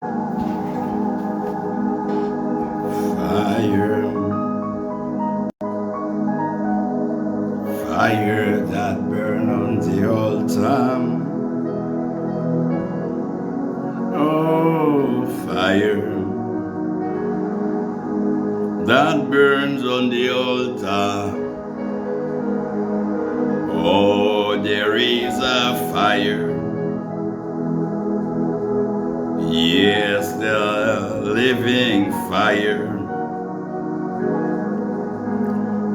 Fire, fire that burn on the altar. Oh, fire that burns on the altar. Oh, there is a fire. Yes, the living fire.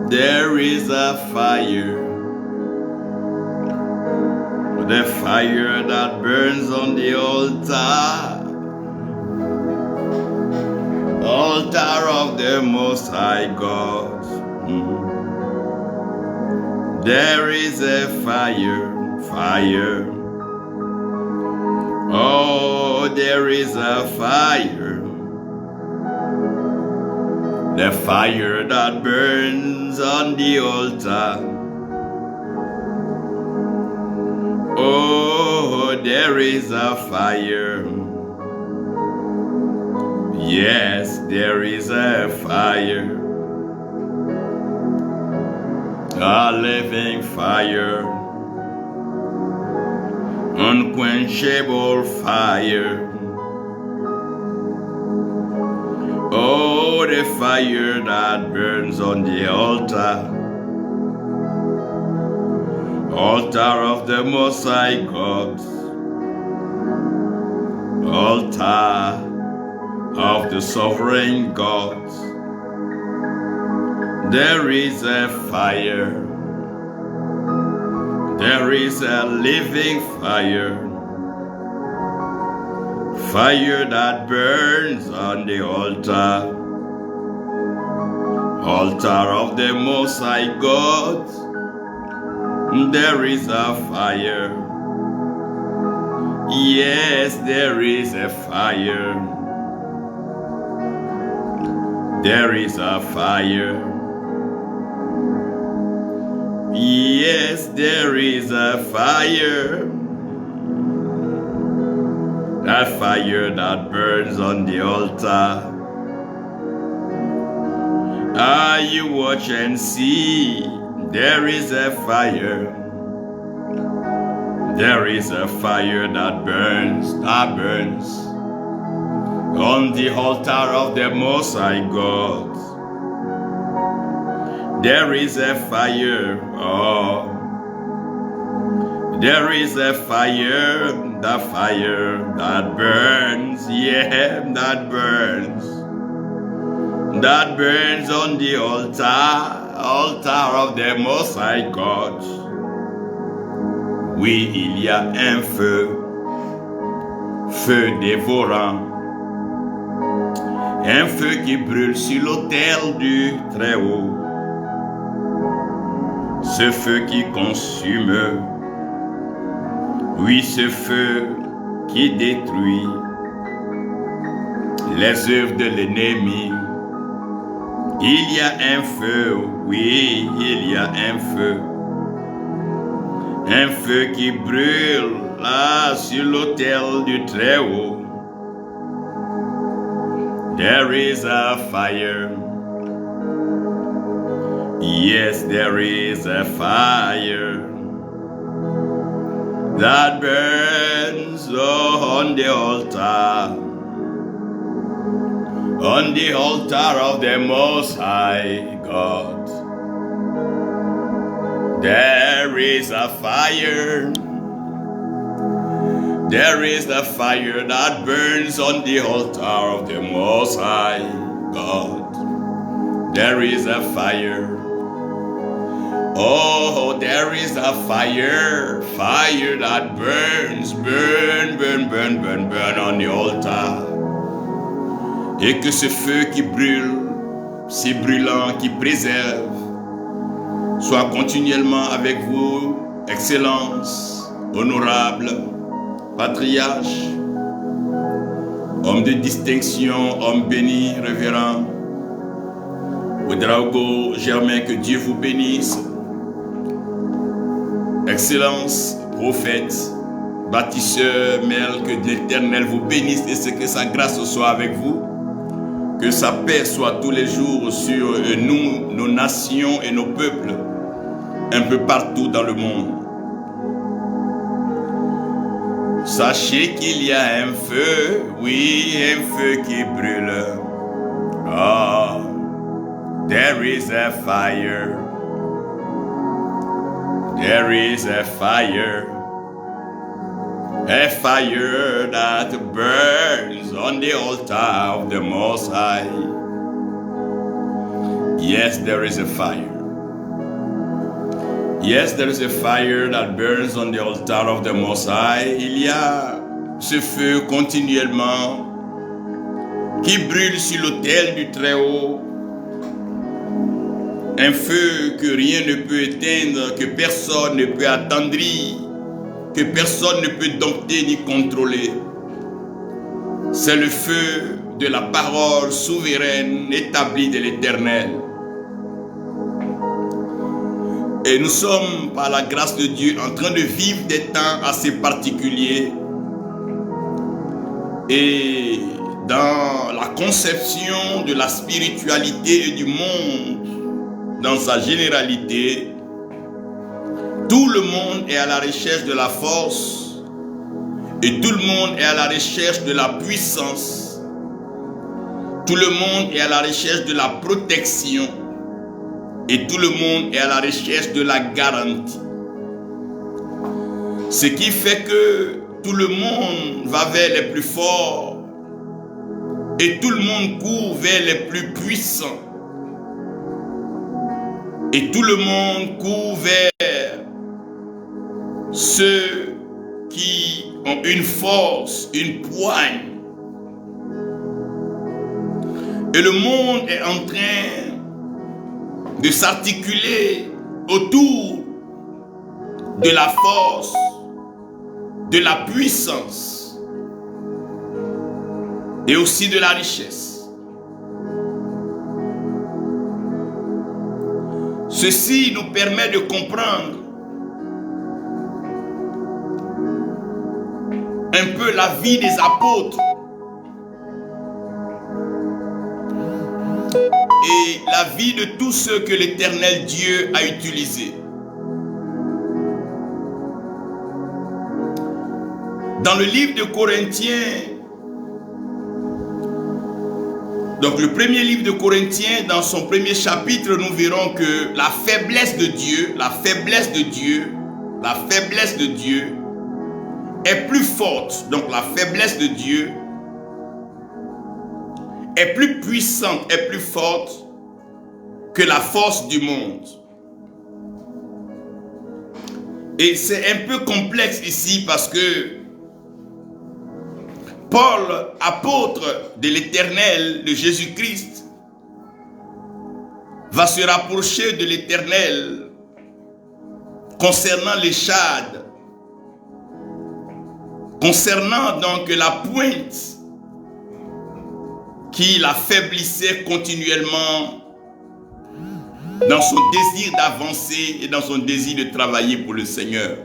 There is a fire. The fire that burns on the altar. Altar of the Most High God. There is a fire, fire. Oh, there is a fire. The fire that burns on the altar. Oh, there is a fire. Yes, there is a fire. A living fire. Unquenchable fire. Oh, the fire that burns on the altar. Altar of the Most High God. Altar of the Sovereign God. There is a fire. There is a living fire. Fire that burns on the altar. Altar of the Most High God. There is a fire. Yes, there is a fire. There is a fire. Yes, there is a fire. That fire that burns on the altar. Ah, you watch and see. There is a fire. There is a fire that burns on the altar of the Most High God. There is a fire. Oh, there is a fire. The fire that burns. Yeah, that burns. That burns on the altar. Altar of the Most High God. Oui, il y a un feu. Feu dévorant. Un feu qui brûle sur l'autel du Très-Haut. Ce feu qui consume. Oui, ce feu qui détruit les œuvres de l'ennemi. Il y a un feu, oui, il y a un feu. Un feu qui brûle là sur l'autel du Très-Haut. There is a fire. Yes, there is a fire that burns on the altar. On the altar of the Most High God. There is a fire. There is the fire that burns on the altar of the Most High God. There is a fire. Oh, there is a fire. Fire that burns, burn on the altar. Et que ce feu qui brûle, si brûlant, qui préserve, soit continuellement avec vous, Excellence, honorable, patriarche, homme de distinction, homme béni, révérend, Ouedraogo Germain, que Dieu vous bénisse. Excellence, prophète, Bâtisseur Mel, que l'Éternel vous bénisse et que sa grâce soit avec vous. Que sa paix soit tous les jours sur nous, nos nations et nos peuples, un peu partout dans le monde. Sachez qu'il y a un feu, oui, un feu qui brûle. Oh, there is a fire. There is a fire. A fire that burns on the altar of the Most High. Yes, there is a fire. Yes, there is a fire that burns on the altar of the Most High. Il y a ce feu continuellement qui brûle sur l'autel du Très-Haut. Un feu que rien ne peut éteindre, que personne ne peut attendrir, que personne ne peut dompter ni contrôler. C'est le feu de la parole souveraine établie de l'Éternel. Et nous sommes, par la grâce de Dieu, en train de vivre des temps assez particuliers. Et dans la conception de la spiritualité et du monde, dans sa généralité, tout le monde est à la recherche de la force et tout le monde est à la recherche de la puissance. Tout le monde est à la recherche de la protection et tout le monde est à la recherche de la garantie. Ce qui fait que tout le monde va vers les plus forts et tout le monde court vers les plus puissants. Et tout le monde court vers ceux qui ont une force, une poigne. Et le monde est en train de s'articuler autour de la force, de la puissance et aussi de la richesse. Ceci nous permet de comprendre un peu la vie des apôtres et la vie de tous ceux que l'Éternel Dieu a utilisés. Dans le livre de Corinthiens, donc le premier livre de Corinthiens, dans son premier chapitre, nous verrons que la faiblesse de Dieu est plus forte. Donc la faiblesse de Dieu est plus puissante, est plus forte que la force du monde. Et c'est un peu complexe ici parce que Paul, apôtre de l'Éternel, de Jésus-Christ, va se rapprocher de l'Éternel concernant les Tchad, concernant donc la pointe qui l'affaiblissait continuellement dans son désir d'avancer et dans son désir de travailler pour le Seigneur.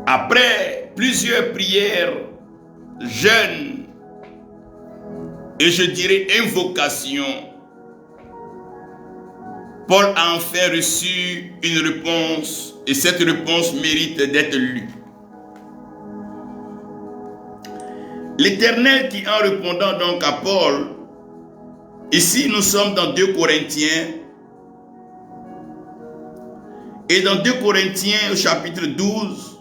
Après plusieurs prières, jeûnes et je dirais invocations, Paul a enfin reçu une réponse et cette réponse mérite d'être lue. L'Éternel qui, en répondant donc à Paul, ici nous sommes dans 2 Corinthiens, et dans 2 Corinthiens au chapitre 12,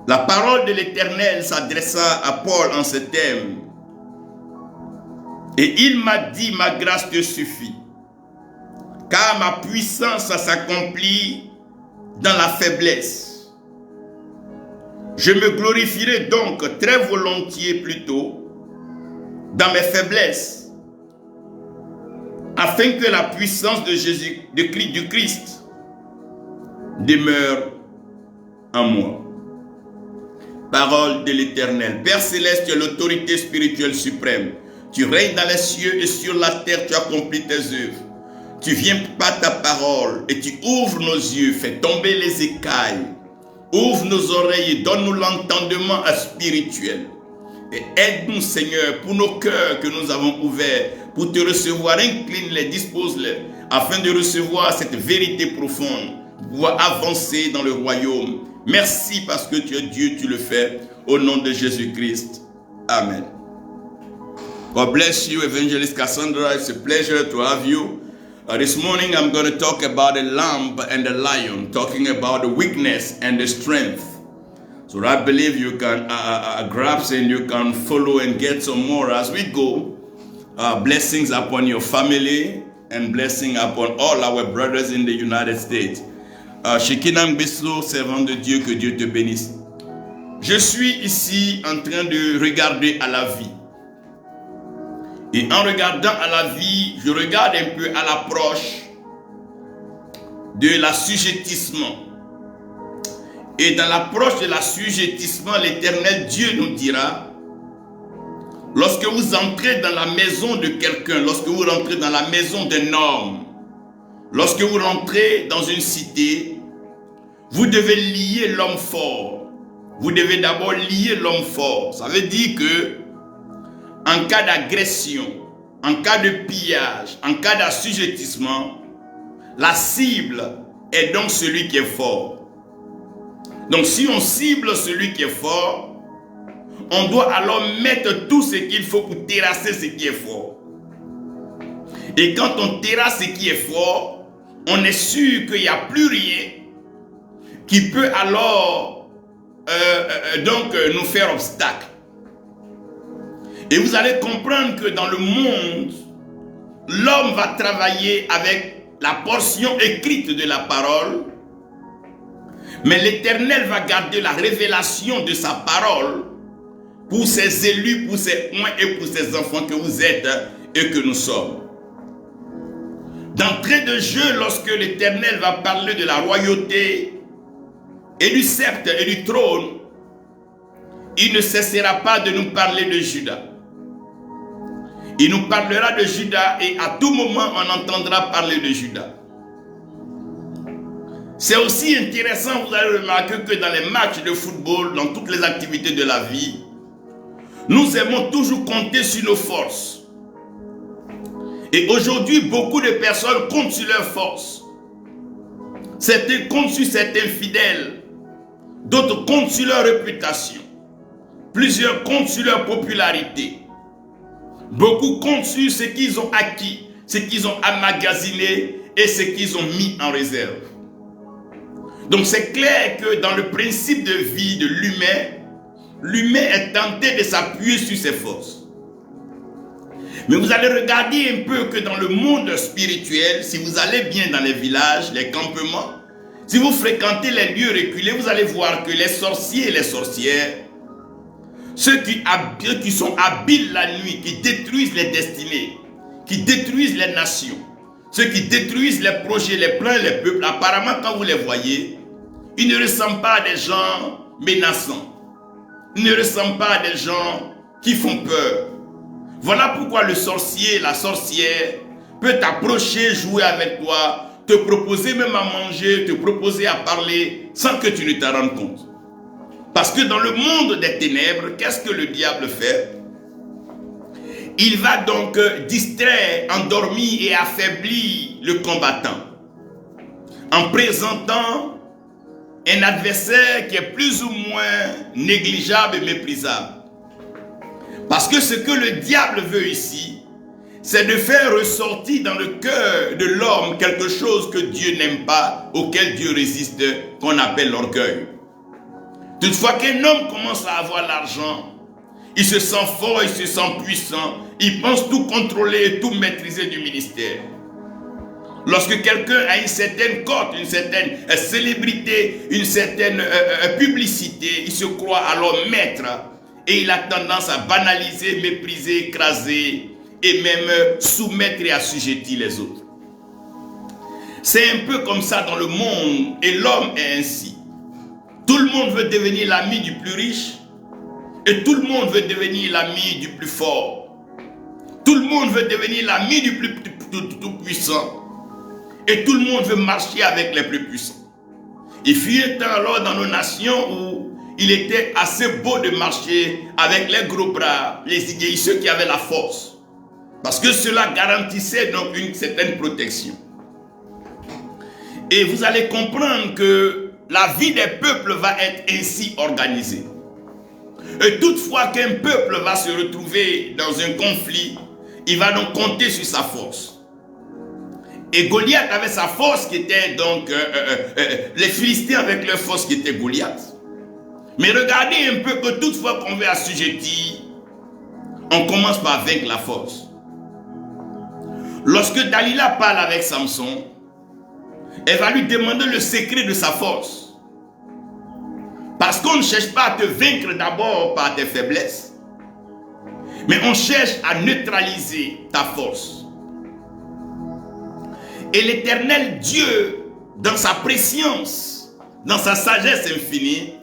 la parole de l'Éternel s'adressa à Paul en ces termes. Et il m'a dit, ma grâce te suffit, car ma puissance s'accomplit dans la faiblesse. Je me glorifierai donc très volontiers plutôt dans mes faiblesses, afin que la puissance de Jésus, du Christ demeure en moi. Parole de l'Éternel. Père céleste, tu as l'autorité spirituelle suprême. Tu règnes dans les cieux et sur la terre, tu accomplis tes œuvres. tu viens par ta parole et tu ouvres nos yeux, fais tomber les écailles, ouvre nos oreilles et donne-nous l'entendement spirituel. Et aide-nous, Seigneur, pour nos cœurs que nous avons ouverts, pour te recevoir, incline-les, dispose-les, afin de recevoir cette vérité profonde, pour pouvoir avancer dans le royaume. Merci parce que tu es Dieu, tu le fais, au nom de Jésus-Christ. Amen. God bless you, Evangelist Cassandra. It's a pleasure to have you. This morning I'm going to talk about the lamb and the lion, talking about the weakness and the strength. So I believe you can grasp and you can follow and get some more as we go. Blessings upon your family and blessing upon all our brothers in the United States. Shekinah Mbeso, servant de Dieu, que Dieu te bénisse. Je suis ici en train de regarder à la vie. Et en regardant à la vie, je regarde un peu à l'approche de l'assujettissement. Et dans l'approche de l'assujettissement, l'Éternel Dieu nous dira, lorsque vous entrez dans la maison de quelqu'un, lorsque vous rentrez dans la maison d'un homme, lorsque vous rentrez dans une cité, vous devez lier l'homme fort. Vous devez d'abord lier l'homme fort. Ça veut dire que en cas d'agression, en cas de pillage, en cas d'assujettissement, la cible est donc celui qui est fort. Donc si on cible celui qui est fort, on doit alors mettre tout ce qu'il faut pour terrasser ce qui est fort. Et quand on terrasse ce qui est fort, on est sûr qu'il n'y a plus rien qui peut alors nous faire obstacle. Et vous allez comprendre que dans le monde, l'homme va travailler avec la portion écrite de la parole, mais l'Éternel va garder la révélation de sa parole pour ses élus, pour ses oints et pour ses enfants que vous êtes et que nous sommes. D'entrée de jeu, lorsque l'Éternel va parler de la royauté et du sceptre et du trône, il ne cessera pas de nous parler de Juda. Il nous parlera de Juda et à tout moment on entendra parler de Juda. C'est aussi intéressant, vous allez remarquer que dans les matchs de football, dans toutes les activités de la vie, nous aimons toujours compter sur nos forces. Et aujourd'hui, beaucoup de personnes comptent sur leurs forces. Certains comptent sur certains fidèles, d'autres comptent sur leur réputation. Plusieurs comptent sur leur popularité. Beaucoup comptent sur ce qu'ils ont acquis, ce qu'ils ont emmagasiné et ce qu'ils ont mis en réserve. Donc c'est clair que dans le principe de vie de l'humain est tenté de s'appuyer sur ses forces. Mais vous allez regarder un peu que dans le monde spirituel, si vous allez bien dans les villages, les campements, si vous fréquentez les lieux reculés, vous allez voir que les sorciers et les sorcières, ceux qui sont habiles la nuit, qui détruisent les destinées, qui détruisent les nations, ceux qui détruisent les projets, les plans, les peuples, apparemment quand vous les voyez, ils ne ressemblent pas à des gens menaçants. Ils ne ressemblent pas à des gens qui font peur. Voilà pourquoi le sorcier, la sorcière peut t'approcher, jouer avec toi, te proposer même à manger, te proposer à parler sans que tu ne t'en rendes compte. Parce que dans le monde des ténèbres, qu'est-ce que le diable fait? Il va donc distraire, endormir et affaiblir le combattant en présentant un adversaire qui est plus ou moins négligeable et méprisable. Parce que ce que le diable veut ici, c'est de faire ressortir dans le cœur de l'homme quelque chose que Dieu n'aime pas, auquel Dieu résiste, qu'on appelle l'orgueil. Toutefois qu'un homme commence à avoir l'argent, il se sent fort, il se sent puissant, il pense tout contrôler et tout maîtriser du ministère. Lorsque quelqu'un a une certaine cote, une certaine célébrité, une certaine publicité, il se croit alors maître et il a tendance à banaliser, mépriser, écraser et même soumettre et assujettir les autres. C'est un peu comme ça dans le monde et l'homme est ainsi. Tout le monde veut devenir l'ami du plus riche et tout le monde veut devenir l'ami du plus fort. Tout le monde veut devenir l'ami du plus tout puissant. et tout le monde veut marcher avec les plus puissants. Il fut un temps alors dans nos nations où il était assez beau de marcher avec les gros bras, les idées, ceux qui avaient la force. Parce que cela garantissait donc une certaine protection. Et vous allez comprendre que la vie des peuples va être ainsi organisée. Et toutefois qu'un peuple va se retrouver dans un conflit, il va donc compter sur sa force. Et Goliath avait sa force qui était donc les Philistins avec leur force qui était Goliath. Mais regardez un peu que toutefois qu'on veut assujettir, on commence par vaincre la force. Lorsque Dalila parle avec Samson, elle va lui demander le secret de sa force. Parce qu'on ne cherche pas à te vaincre d'abord par tes faiblesses, mais on cherche à neutraliser ta force. Et l'Éternel Dieu, dans sa préscience, dans sa sagesse infinie,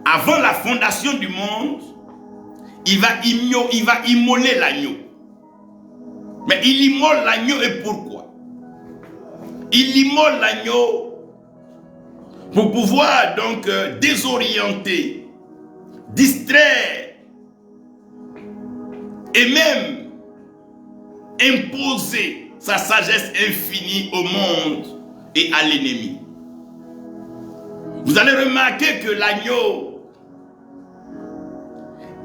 avant la fondation du monde, il va immoler l'agneau. Mais il immole l'agneau et pourquoi? Il immole l'agneau pour pouvoir donc désorienter, distraire et même imposer sa sagesse infinie au monde et à l'ennemi. Vous allez remarquer que l'agneau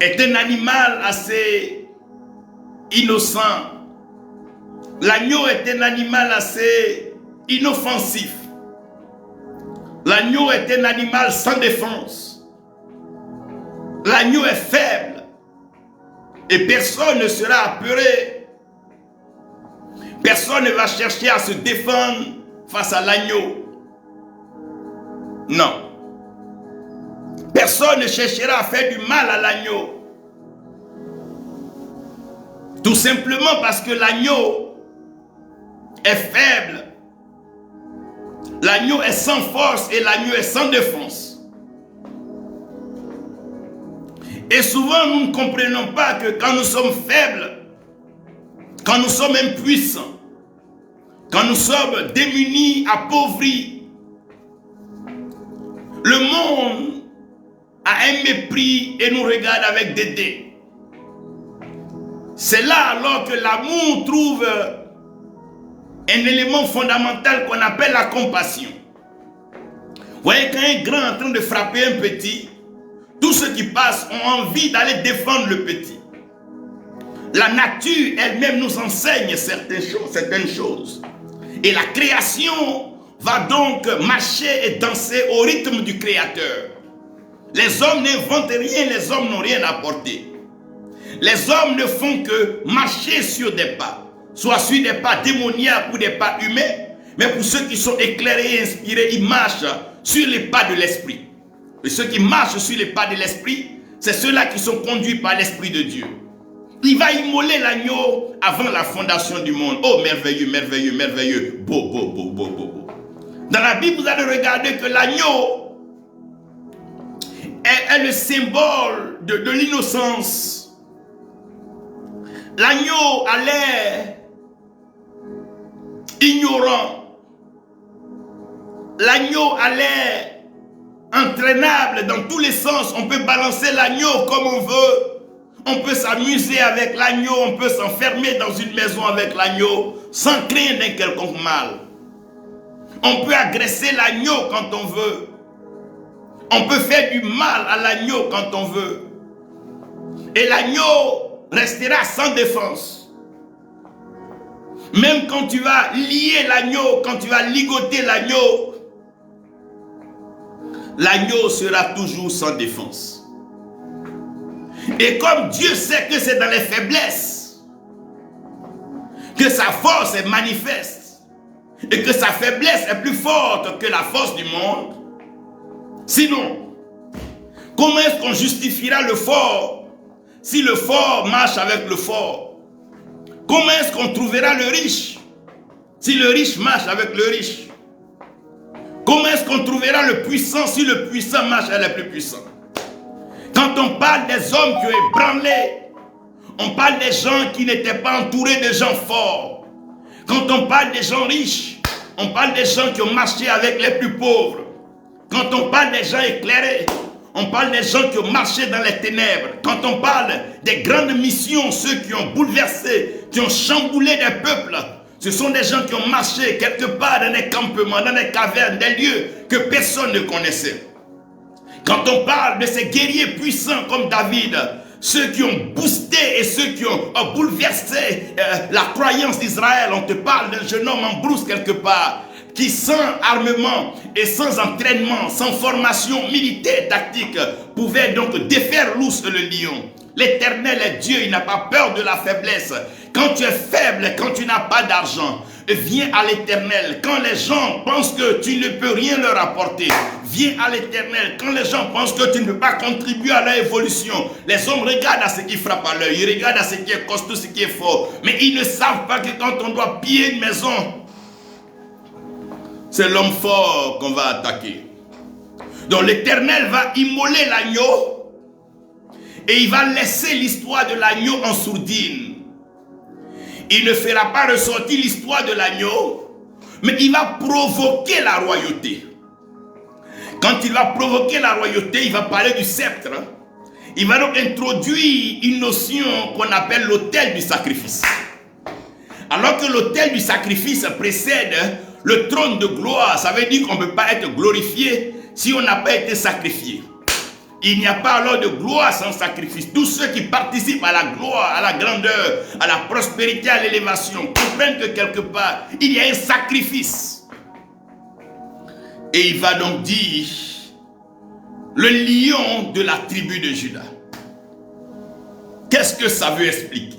est un animal assez innocent. L'agneau est un animal assez inoffensif. L'agneau est un animal sans défense. L'agneau est faible. Et personne ne sera apeuré. Personne ne va chercher à se défendre face à l'agneau. Non. Personne ne cherchera à faire du mal à l'agneau. Tout simplement parce que l'agneau est faible. L'agneau est sans force et l'agneau est sans défense. Et souvent nous ne comprenons pas que quand nous sommes faibles, quand nous sommes impuissants, quand nous sommes démunis, appauvris, le monde a un mépris et nous regarde avec dédain. C'est là alors que l'amour trouve un élément fondamental qu'on appelle la compassion. Vous voyez, quand un grand est en train de frapper un petit, tous ceux qui passent ont envie d'aller défendre le petit. La nature elle-même nous enseigne certaines choses. Et la création va donc marcher et danser au rythme du Créateur. Les hommes n'inventent rien, les hommes n'ont rien apporté. Les hommes ne font que marcher sur des pas, soit sur des pas démoniaques ou des pas humains, mais pour ceux qui sont éclairés et inspirés, ils marchent sur les pas de l'Esprit. Et ceux qui marchent sur les pas de l'Esprit, c'est ceux-là qui sont conduits par l'Esprit de Dieu. Il va immoler l'agneau avant la fondation du monde. Oh, merveilleux, merveilleux, merveilleux. Beau, beau, beau, beau, beau, beau. Dans la Bible, vous allez regarder que l'agneau est le symbole de l'innocence. L'agneau a l'air ignorant. L'agneau a l'air entraînable dans tous les sens. On peut balancer l'agneau comme on veut. On peut s'amuser avec l'agneau. On peut s'enfermer dans une maison avec l'agneau sans craindre un quelconque mal. On peut agresser l'agneau quand on veut. On peut faire du mal à l'agneau quand on veut. Et l'agneau restera sans défense. Même quand tu vas lier l'agneau, quand tu vas ligoter l'agneau, l'agneau sera toujours sans défense. Et comme Dieu sait que c'est dans les faiblesses que sa force est manifeste et que sa faiblesse est plus forte que la force du monde, sinon, comment est-ce qu'on justifiera le fort si le fort marche avec le fort? Comment est-ce qu'on trouvera le riche si le riche marche avec le riche? Comment est-ce qu'on trouvera le puissant si le puissant marche avec le plus puissant? Quand on parle des hommes qui ont ébranlé, on parle des gens qui n'étaient pas entourés de gens forts. Quand on parle des gens riches, on parle des gens qui ont marché avec les plus pauvres. Quand on parle des gens éclairés, on parle des gens qui ont marché dans les ténèbres. Quand on parle des grandes missions, ceux qui ont bouleversé, qui ont chamboulé des peuples, ce sont des gens qui ont marché quelque part dans des campements, dans des cavernes, des lieux que personne ne connaissait. Quand on parle de ces guerriers puissants comme David, ceux qui ont boosté et ceux qui ont bouleversé la croyance d'Israël, on te parle d'un jeune homme en brousse quelque part, qui sans armement et sans entraînement, sans formation militaire tactique, pouvait donc défaire l'ours et le lion. L'Éternel est Dieu, il n'a pas peur de la faiblesse. Quand tu es faible, quand tu n'as pas d'argent, viens à l'Éternel. Quand les gens pensent que tu ne peux rien leur apporter, viens à l'Éternel. Quand les gens pensent que tu ne peux pas contribuer à leur évolution, les hommes regardent à ce qui frappe à l'œil, ils regardent à ce qui est costaud, ce qui est fort. Mais ils ne savent pas que quand on doit piller une maison, c'est l'homme fort qu'on va attaquer. Donc l'Éternel va immoler l'agneau et il va laisser l'histoire de l'agneau en sourdine. Il ne fera pas ressortir l'histoire de l'agneau, mais il va provoquer la royauté. Quand il va provoquer la royauté, il va parler du sceptre. Il va donc introduire une notion qu'on appelle l'autel du sacrifice. Alors que l'autel du sacrifice précède le trône de gloire, ça veut dire qu'on ne peut pas être glorifié si on n'a pas été sacrifié. Il n'y a pas alors de gloire sans sacrifice. Tous ceux qui participent à la gloire, à la grandeur, à la prospérité, à l'élévation, comprennent que quelque part, il y a un sacrifice. Et il va donc dire, le lion de la tribu de Juda. Qu'est-ce que ça veut expliquer?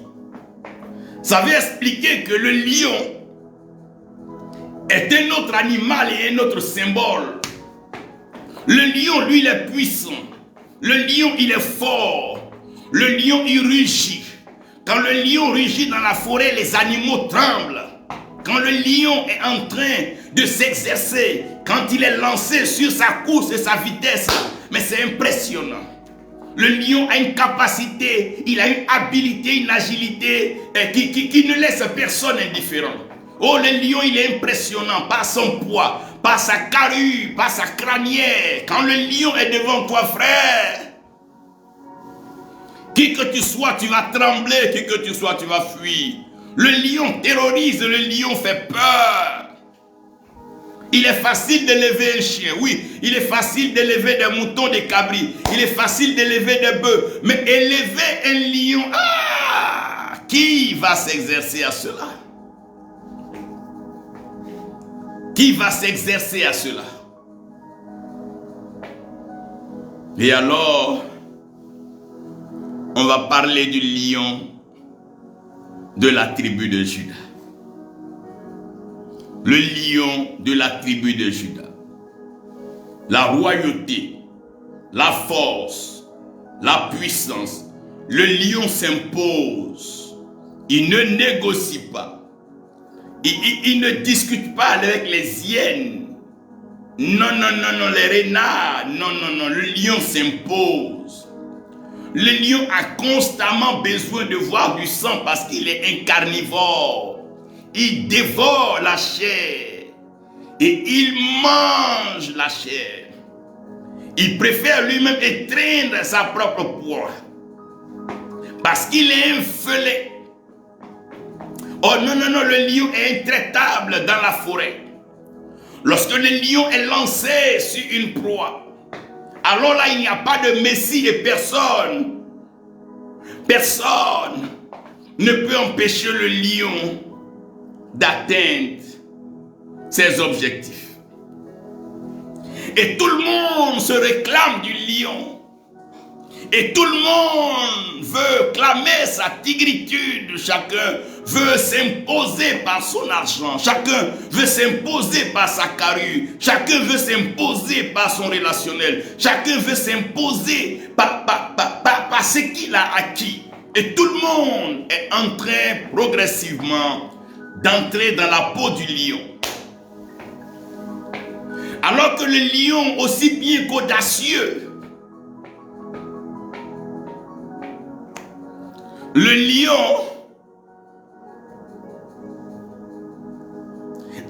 Ça veut expliquer que le lion est un autre animal et un autre symbole. Le lion, lui, il est puissant. Le lion, il est fort. Le lion, il rugit. Quand le lion rugit dans la forêt, les animaux tremblent. Quand le lion est en train de s'exercer, quand il est lancé sur sa course et sa vitesse, mais c'est impressionnant. Le lion a une capacité, il a une habilité, une agilité qui ne laisse personne indifférent. Oh, le lion, il est impressionnant par son poids, par sa carrure, par sa crinière. Quand le lion est devant toi, frère, qui que tu sois, tu vas trembler, qui que tu sois, tu vas fuir. Le lion terrorise, le lion fait peur. Il est facile d'élever un chien, oui. Il est facile d'élever des moutons, des cabris. Il est facile d'élever des bœufs. Mais élever un lion, qui va s'exercer à cela? Qui va s'exercer à cela? Et alors, on va parler du lion de la tribu de Juda. Le lion de la tribu de Juda. La royauté, la force, la puissance. Le lion s'impose. Il ne négocie pas. Il ne discute pas avec les hyènes. Non, les renards. Non, le lion s'impose. Le lion a constamment besoin de voir du sang parce qu'il est un carnivore. Il dévore la chair et il mange la chair. Il préfère lui-même étreindre sa propre proie parce qu'il est un feulet. Oh non, le lion est intraitable dans la forêt. Lorsque le lion est lancé sur une proie, alors là, il n'y a pas de messie et personne ne peut empêcher le lion d'atteindre ses objectifs. Et tout le monde se réclame du lion. Et tout le monde veut clamer sa tigritude. Chacun veut s'imposer par son argent. Chacun veut s'imposer par sa carrure. Chacun veut s'imposer par son relationnel. Chacun veut s'imposer par ce qu'il a acquis. Et tout le monde est en train progressivement d'entrer dans la peau du lion. Alors que le lion, aussi bien qu'audacieux, le lion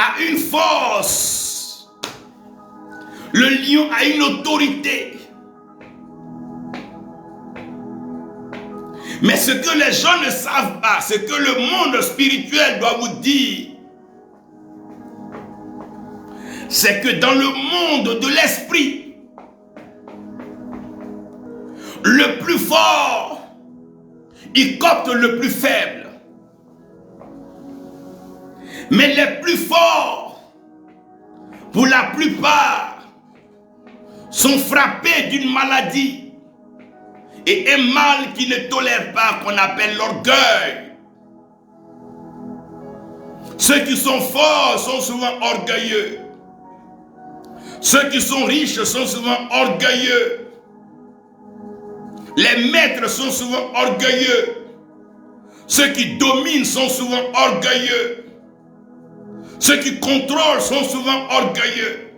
a une force. Le lion a une autorité. Mais ce que les gens ne savent pas, ce que le monde spirituel doit vous dire, c'est que dans le monde de l'esprit, le plus fort, il copte le plus faible. Mais les plus forts, pour la plupart, sont frappés d'une maladie et un mal qui ne tolère pas, qu'on appelle l'orgueil. Ceux qui sont forts sont souvent orgueilleux. Ceux qui sont riches sont souvent orgueilleux. Les maîtres sont souvent orgueilleux. Ceux qui dominent sont souvent orgueilleux. Ceux qui contrôlent sont souvent orgueilleux.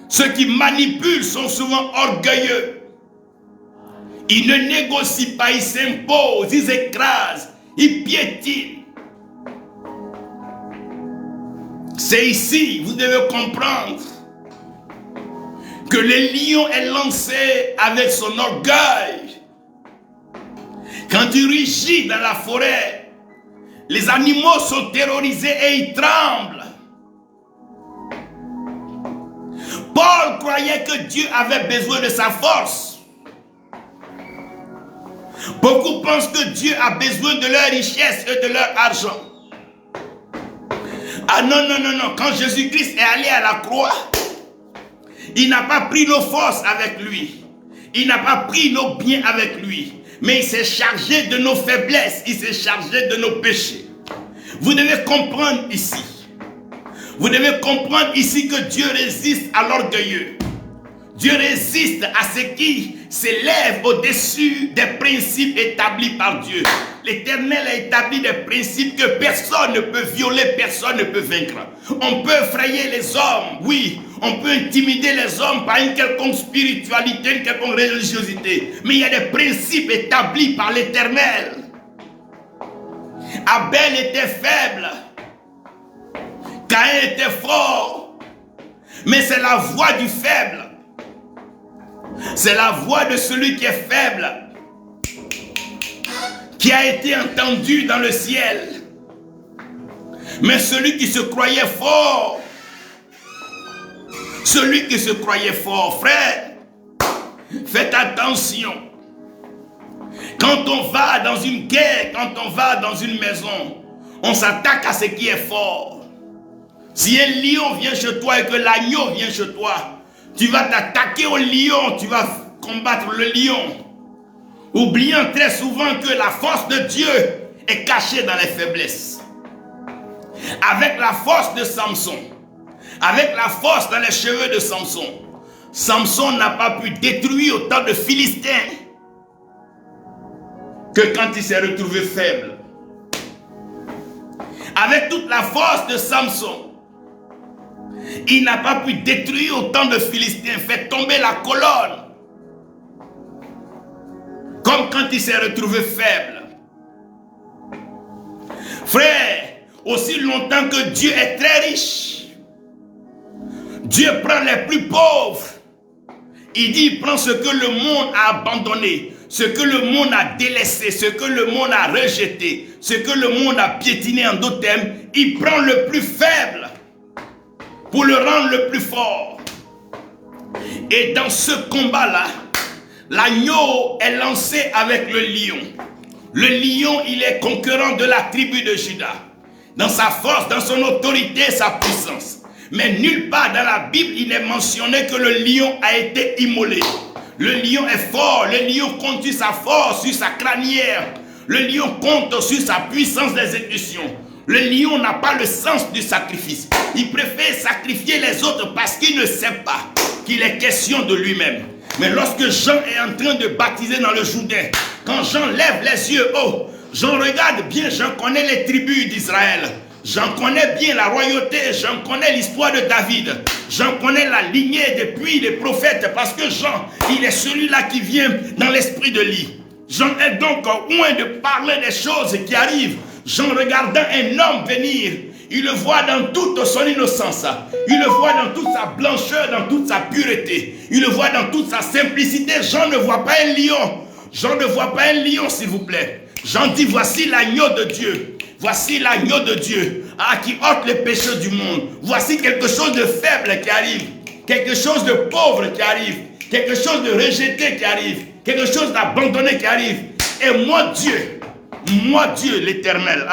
Ceux qui manipulent sont souvent orgueilleux. Ils ne négocient pas, ils s'imposent, ils écrasent, ils piétinent. C'est ici, vous devez comprendre, que le lion est lancé avec son orgueil. Quand il rugit dans la forêt, les animaux sont terrorisés et ils tremblent. Paul croyait que Dieu avait besoin de sa force. Beaucoup pensent que Dieu a besoin de leur richesse et de leur argent. Ah non, non, non, non. Quand Jésus-Christ est allé à la croix, il n'a pas pris nos forces avec lui. Il n'a pas pris nos biens avec lui. Mais il s'est chargé de nos faiblesses. Il s'est chargé de nos péchés. Vous devez comprendre ici. Vous devez comprendre ici que Dieu résiste à l'orgueilleux. Dieu résiste à ce qui s'élève au-dessus des principes établis par Dieu. L'Éternel a établi des principes que personne ne peut violer, personne ne peut vaincre. On peut effrayer les hommes, oui. On peut intimider les hommes par une quelconque spiritualité, une quelconque religiosité. Mais il y a des principes établis par l'Éternel. Abel était faible. Caïn était fort. Mais c'est la voix du faible. C'est la voix de celui qui est faible qui a été entendue dans le ciel. Mais celui qui se croyait fort, frère, faites attention. Quand on va dans une guerre, quand on va dans une maison, on s'attaque à ce qui est fort. Si un lion vient chez toi et que l'agneau vient chez toi, tu vas t'attaquer au lion, tu vas combattre le lion. Oubliant très souvent que la force de Dieu est cachée dans les faiblesses. Avec la force de Samson, avec la force dans les cheveux de Samson, Samson n'a pas pu détruire autant de Philistins que quand il s'est retrouvé faible. Avec toute la force de Samson, il n'a pas pu détruire autant de Philistins, fait tomber la colonne. Comme quand il s'est retrouvé faible. Frère, aussi longtemps que Dieu est très riche, Dieu prend les plus pauvres. Il dit, il prend ce que le monde a abandonné, ce que le monde a délaissé, ce que le monde a rejeté, ce que le monde a piétiné en d'autres termes. Il prend le plus faible pour le rendre le plus fort. Et dans ce combat-là, l'agneau est lancé avec le lion. Le lion, il est conquérant de la tribu de Juda. Dans sa force, dans son autorité, sa puissance. Mais nulle part dans la Bible, il est mentionné que le lion a été immolé. Le lion est fort, le lion compte sur sa force, sur sa crinière. Le lion compte sur sa puissance d'exécution. Le lion n'a pas le sens du sacrifice. Il préfère sacrifier les autres parce qu'il ne sait pas qu'il est question de lui-même. Mais lorsque Jean est en train de baptiser dans le Jourdain, quand Jean lève les yeux haut, Jean regarde bien, Jean connaît les tribus d'Israël. J'en connais bien la royauté, j'en connais l'histoire de David. J'en connais la lignée depuis les prophètes parce que Jean, il est celui-là qui vient dans l'esprit de Lie. Jean est donc loin de parler des choses qui arrivent. Jean regardant un homme venir, Il le voit dans toute son innocence. Il le voit dans toute sa blancheur, dans toute sa pureté. Il le voit dans toute sa simplicité. Jean ne voit pas un lion. Jean ne voit pas un lion, s'il vous plaît. Jean dit, voici l'agneau de Dieu. Voici l'agneau de Dieu qui ôte les péchés du monde. Voici quelque chose de faible qui arrive. Quelque chose de pauvre qui arrive. Quelque chose de rejeté qui arrive. Quelque chose d'abandonné qui arrive. Et moi Dieu l'Éternel,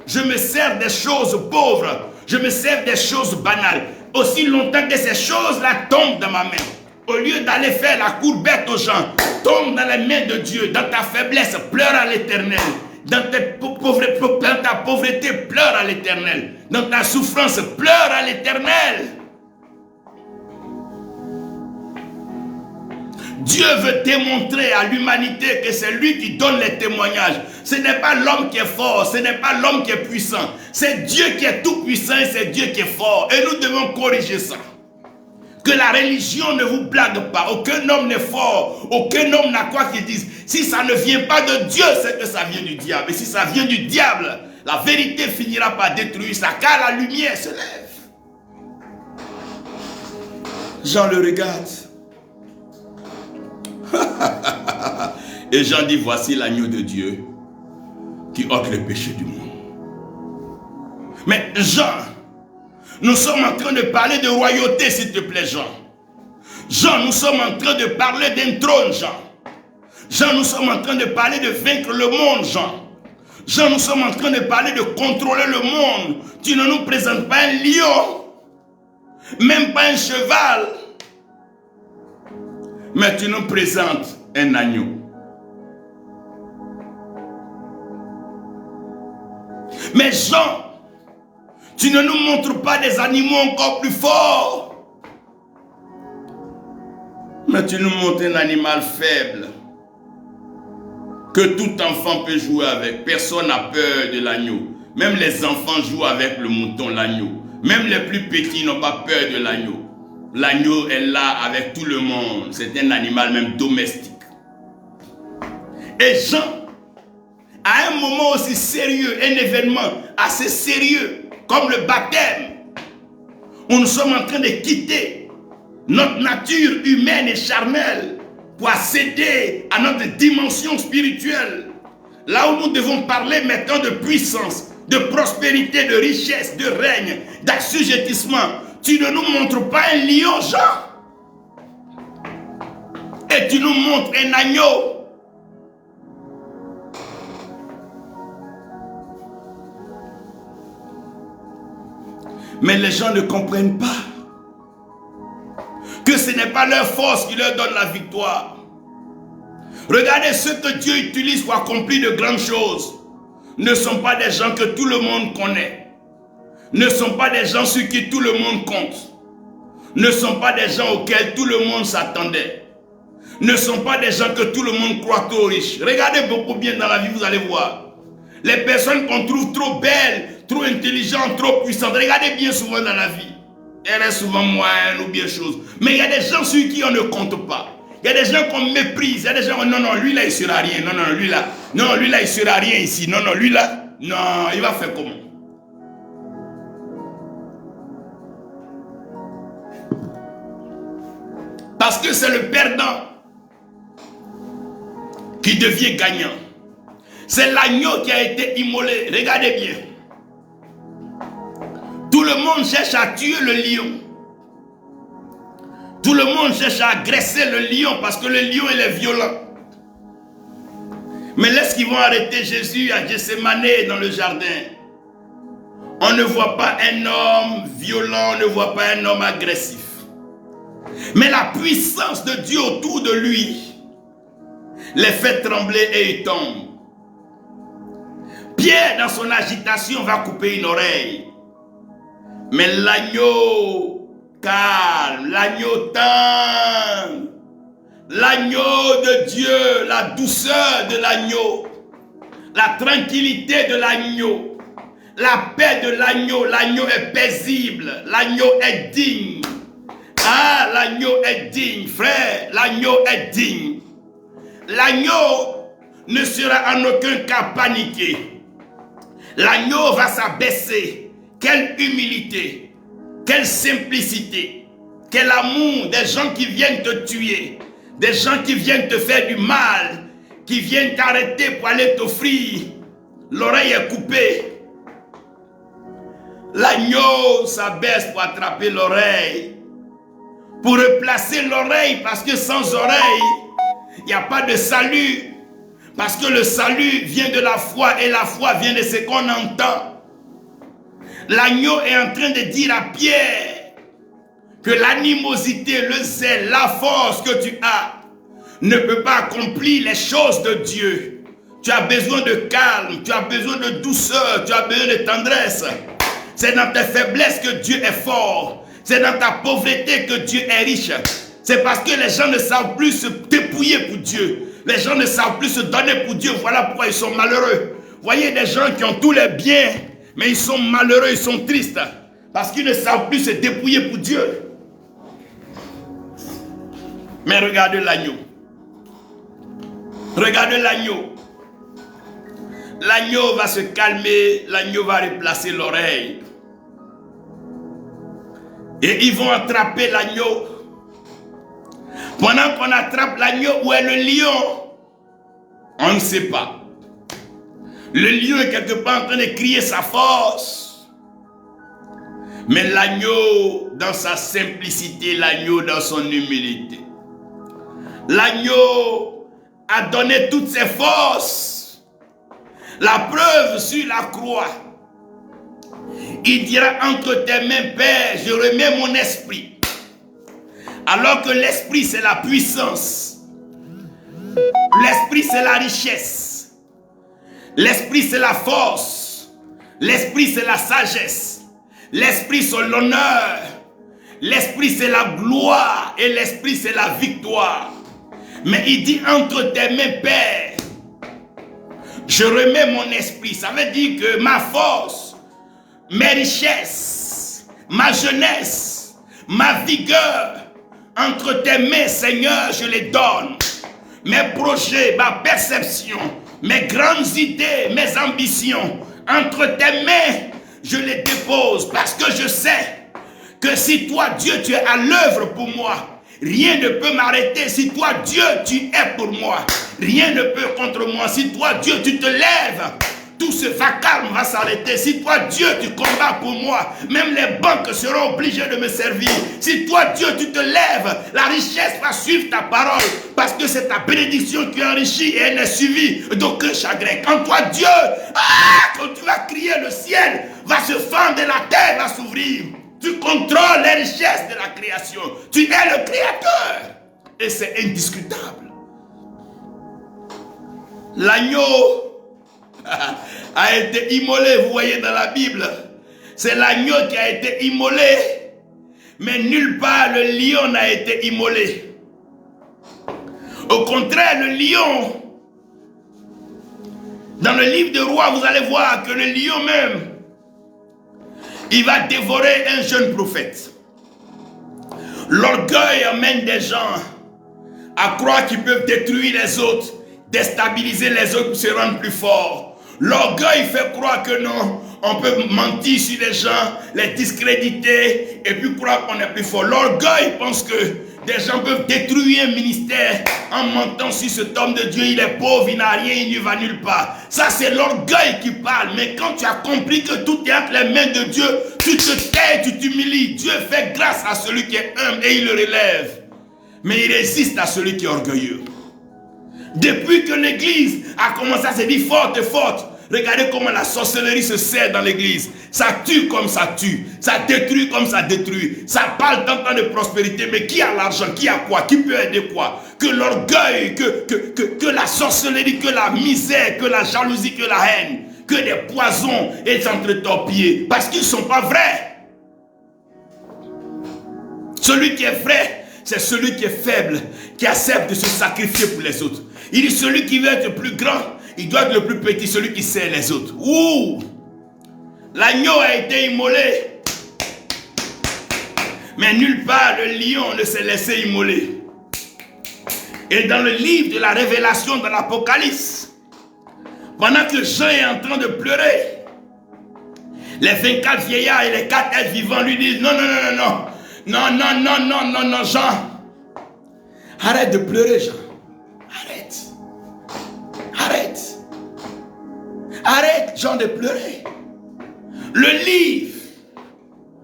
je me sers des choses pauvres, je me sers des choses banales. Aussi longtemps que ces choses-là tombent dans ma main, au lieu d'aller faire la courbette aux gens, tombe dans les mains de Dieu. Dans ta faiblesse, pleure à l'Éternel. Dans ta pauvreté, pleure à l'Éternel. Dans ta souffrance, pleure à l'Éternel. Dieu veut démontrer à l'humanité que c'est lui qui donne les témoignages. Ce n'est pas l'homme qui est fort, ce n'est pas l'homme qui est puissant. C'est Dieu qui est tout puissant et c'est Dieu qui est fort. Et nous devons corriger ça. Que la religion ne vous blague pas. Aucun homme n'est fort. Aucun homme n'a quoi qu'il dise. Si ça ne vient pas de Dieu, c'est que ça vient du diable. Et si ça vient du diable, la vérité finira par détruire ça. Car la lumière se lève. Jean le regarde. Et Jean dit, voici l'agneau de Dieu qui ôte le péché du monde. Mais Jean, nous sommes en train de parler de royauté, s'il te plaît, Jean. Jean, nous sommes en train de parler d'un trône, Jean. Jean, nous sommes en train de parler de vaincre le monde, Jean. Jean, nous sommes en train de parler de contrôler le monde. Tu ne nous présentes pas un lion, même pas un cheval, mais tu nous présentes un agneau. Mais Jean, tu ne nous montres pas des animaux encore plus forts, mais tu nous montres un animal faible que tout enfant peut jouer avec. Personne n'a peur de l'agneau. Même les enfants jouent avec le mouton, l'agneau. Même les plus petits n'ont pas peur de l'agneau. L'agneau est là avec tout le monde. C'est un animal même domestique. Et Jean, à un moment aussi sérieux, un événement assez sérieux, comme le baptême, où nous sommes en train de quitter notre nature humaine et charnelle pour accéder à notre dimension spirituelle, là où nous devons parler maintenant de puissance, de prospérité, de richesse, de règne, d'assujettissement. Tu ne nous montres pas un lion, Jean, et tu nous montres un agneau. Mais les gens ne comprennent pas que ce n'est pas leur force qui leur donne la victoire. Regardez ceux que Dieu utilise pour accomplir de grandes choses. Ne sont pas des gens que tout le monde connaît. Ne sont pas des gens sur qui tout le monde compte. Ne sont pas des gens auxquels tout le monde s'attendait. Ne sont pas des gens que tout le monde croit trop riches. Regardez beaucoup bien dans la vie, vous allez voir. Les personnes qu'on trouve trop belles, trop intelligentes, trop puissantes. Regardez bien souvent dans la vie. Elles sont souvent moyennes ou bien choses. Mais il y a des gens sur qui on ne compte pas. Il y a des gens qu'on méprise. Il y a des gens, non, non, lui là, il ne sera rien. Non, non, lui là. Non, lui là, il ne sera rien ici. Non, non, lui là. Non, il va faire comment? Parce que c'est le perdant qui devient gagnant. C'est l'agneau qui a été immolé. Regardez bien. Tout le monde cherche à tuer le lion. Tout le monde cherche à agresser le lion parce que le lion il est violent. Mais lorsqu'ils vont arrêter Jésus à Gethsémane dans le jardin, on ne voit pas un homme violent, on ne voit pas un homme agressif. Mais la puissance de Dieu autour de lui les fait trembler et il tombe. Pierre, dans son agitation, va couper une oreille. Mais l'agneau calme, l'agneau tendre, l'agneau de Dieu, la douceur de l'agneau, la tranquillité de l'agneau, la paix de l'agneau. L'agneau est paisible, l'agneau est digne. Ah, l'agneau est digne, frère, l'agneau est digne. L'agneau ne sera en aucun cas paniqué. L'agneau va s'abaisser quelle humilité, quelle simplicité, quel amour des gens qui viennent te tuer, des gens qui viennent te faire du mal, qui viennent t'arrêter pour aller t'offrir. L'oreille est coupée. L'agneau s'abaisse pour attraper l'oreille, pour replacer l'oreille, parce que sans oreille, il n'y a pas de salut. Parce que le salut vient de la foi et la foi vient de ce qu'on entend. L'agneau est en train de dire à Pierre que l'animosité, le zèle, la force que tu as ne peut pas accomplir les choses de Dieu. Tu as besoin de calme, tu as besoin de douceur, tu as besoin de tendresse. C'est dans tes faiblesses que Dieu est fort. C'est dans ta pauvreté que Dieu est riche. C'est parce que les gens ne savent plus se dépouiller pour Dieu. Les gens ne savent plus se donner pour Dieu. Voilà pourquoi ils sont malheureux. Voyez des gens qui ont tous les biens, mais ils sont malheureux, ils sont tristes. Parce qu'ils ne savent plus se dépouiller pour Dieu. Mais regardez l'agneau. Regardez l'agneau. L'agneau va se calmer, l'agneau va replacer l'oreille. Et ils vont attraper l'agneau. Pendant qu'on attrape l'agneau, où est le lion? On ne sait pas. Le lion est quelque part en train de crier sa force. Mais l'agneau dans sa simplicité, l'agneau dans son humilité. L'agneau a donné toutes ses forces. La preuve sur la croix. Il dira entre tes mains, Père, je remets mon esprit. Alors que l'esprit c'est la puissance. L'esprit c'est la richesse. L'esprit c'est la force. L'esprit c'est la sagesse. L'esprit c'est l'honneur. L'esprit c'est la gloire. Et l'esprit c'est la victoire. Mais il dit entre tes mains, Père, je remets mon esprit. Ça veut dire que ma force, mes richesses, ma jeunesse, ma vigueur, entre tes mains, Seigneur, je les donne. Mes projets, ma perception, mes grandes idées, mes ambitions, entre tes mains, je les dépose. Parce que je sais que si toi, Dieu, tu es à l'œuvre pour moi, rien ne peut m'arrêter. Si toi, Dieu, tu es pour moi, rien ne peut contre moi. Si toi, Dieu, tu te lèves, tout ce vacarme va s'arrêter. Si toi, Dieu, tu combats pour moi, même les banques seront obligées de me servir. Si toi, Dieu, tu te lèves, la richesse va suivre ta parole. Parce que c'est ta bénédiction qui enrichit et elle n'est suivie d'aucun chagrin. Quand toi, Dieu, quand tu vas crier, le ciel va se fendre et la terre va s'ouvrir. Tu contrôles les richesses de la création. Tu es le créateur. Et c'est indiscutable. L'agneau a été immolé, vous voyez dans la Bible. C'est l'agneau qui a été immolé. Mais nulle part le lion n'a été immolé. Au contraire, le lion, dans le livre de Rois, vous allez voir que le lion même, il va dévorer un jeune prophète. L'orgueil amène des gens à croire qu'ils peuvent détruire les autres, déstabiliser les autres pour se rendre plus forts. L'orgueil fait croire que non, on peut mentir sur les gens, les discréditer et puis croire qu'on est plus fort. L'orgueil pense que des gens peuvent détruire un ministère en mentant sur cet homme de Dieu. Il est pauvre, il n'a rien, il ne va nulle part. Ça, c'est l'orgueil qui parle. Mais quand tu as compris que tout est entre les mains de Dieu, tu te tais, tu t'humilies. Dieu fait grâce à celui qui est humble et il le relève. Mais il résiste à celui qui est orgueilleux. Depuis que l'église a commencé à se dire forte et forte, regardez comment la sorcellerie se sert dans l'église. Ça tue comme ça tue. Ça détruit comme ça détruit. Ça parle tant de prospérité. Mais qui a l'argent? Qui a quoi? Qui peut aider quoi? Que l'orgueil, que la sorcellerie, que la misère, que la jalousie, que la haine, que des poisons est entre torpillés. Parce qu'ils ne sont pas vrais. Celui qui est vrai, c'est celui qui est faible, qui accepte de se sacrifier pour les autres. Il dit celui qui veut être plus grand, il doit être le plus petit, celui qui sert les autres. Ouh! L'agneau a été immolé. Mais nulle part le lion ne s'est laissé immoler. Et dans le livre de la Révélation de l'Apocalypse, pendant que Jean est en train de pleurer, Les 24 vieillards et les 4 êtres vivants lui disent, non, non, non, non, non. Non, non, non, non, non, non, Jean. Arrête de pleurer, Jean. Arrête. Arrête. Arrête, Jean, de pleurer. Le livre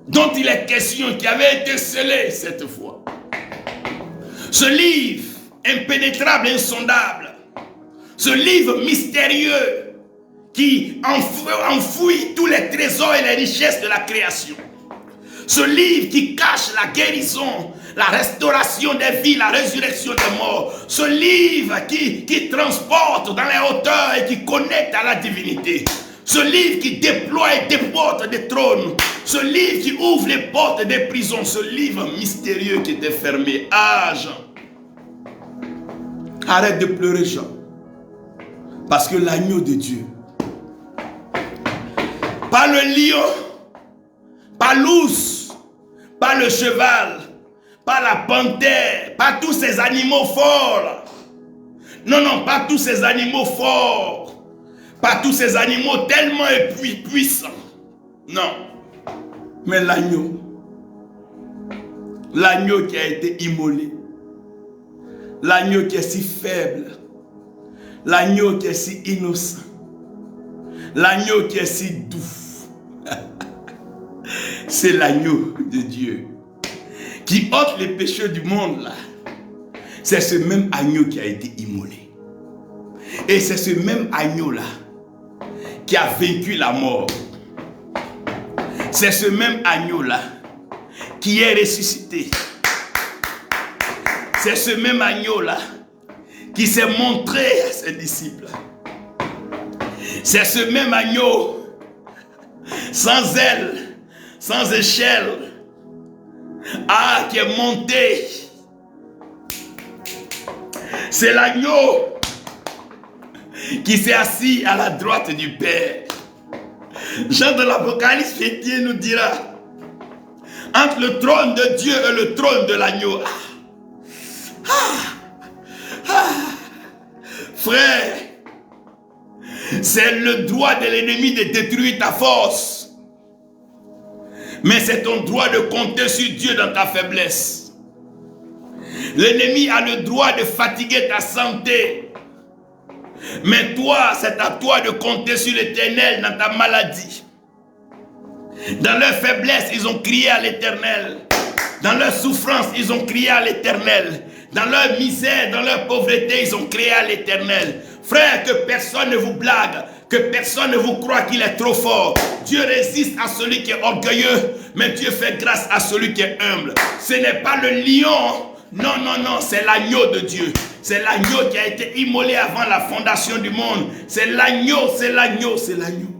dont il est question, qui avait été scellé cette fois. Ce livre impénétrable, insondable. Ce livre mystérieux qui enfouit tous les trésors et les richesses de la création. Ce livre qui cache la guérison, la restauration des vies, la résurrection des morts. Ce livre qui transporte dans les hauteurs et qui connecte à la divinité. Ce livre qui déploie et déporte des trônes. Ce livre qui ouvre les portes des prisons. Ce livre mystérieux qui était fermé. Ah, Jean. Arrête de pleurer, Jean. Parce que l'agneau de Dieu, pas le lion, pas l'ours, pas le cheval, pas la panthère, pas tous ces animaux forts. Non, non, pas tous ces animaux forts. Pas tous ces animaux tellement puissants. Non. Mais l'agneau. L'agneau qui a été immolé. L'agneau qui est si faible. L'agneau qui est si innocent. L'agneau qui est si doux. C'est l'agneau de Dieu qui ôte les péchés du monde là. C'est ce même agneau qui a été immolé. Et c'est ce même agneau là qui a vaincu la mort. C'est ce même agneau là qui est ressuscité. C'est ce même agneau là qui s'est montré à ses disciples. C'est ce même agneau sans aile, sans échelle, qui est monté. C'est l'agneau qui s'est assis à la droite du Père. Jean de l'Apocalypse nous dira, entre le trône de Dieu et le trône de l'agneau. Frère, c'est le droit de l'ennemi de détruire ta force. Mais c'est ton droit de compter sur Dieu dans ta faiblesse. L'ennemi a le droit de fatiguer ta santé. Mais toi, c'est à toi de compter sur l'Éternel dans ta maladie. Dans leur faiblesse, ils ont crié à l'Éternel. Dans leur souffrance, ils ont crié à l'Éternel. Dans leur misère, dans leur pauvreté, ils ont crié à l'Éternel. Frère, que personne ne vous blague, que personne ne vous croit qu'il est trop fort. Dieu résiste à celui qui est orgueilleux, mais Dieu fait grâce à celui qui est humble. Ce n'est pas le lion, non, non, non, c'est l'agneau de Dieu. C'est l'agneau qui a été immolé avant la fondation du monde. C'est l'agneau, c'est l'agneau, c'est l'agneau.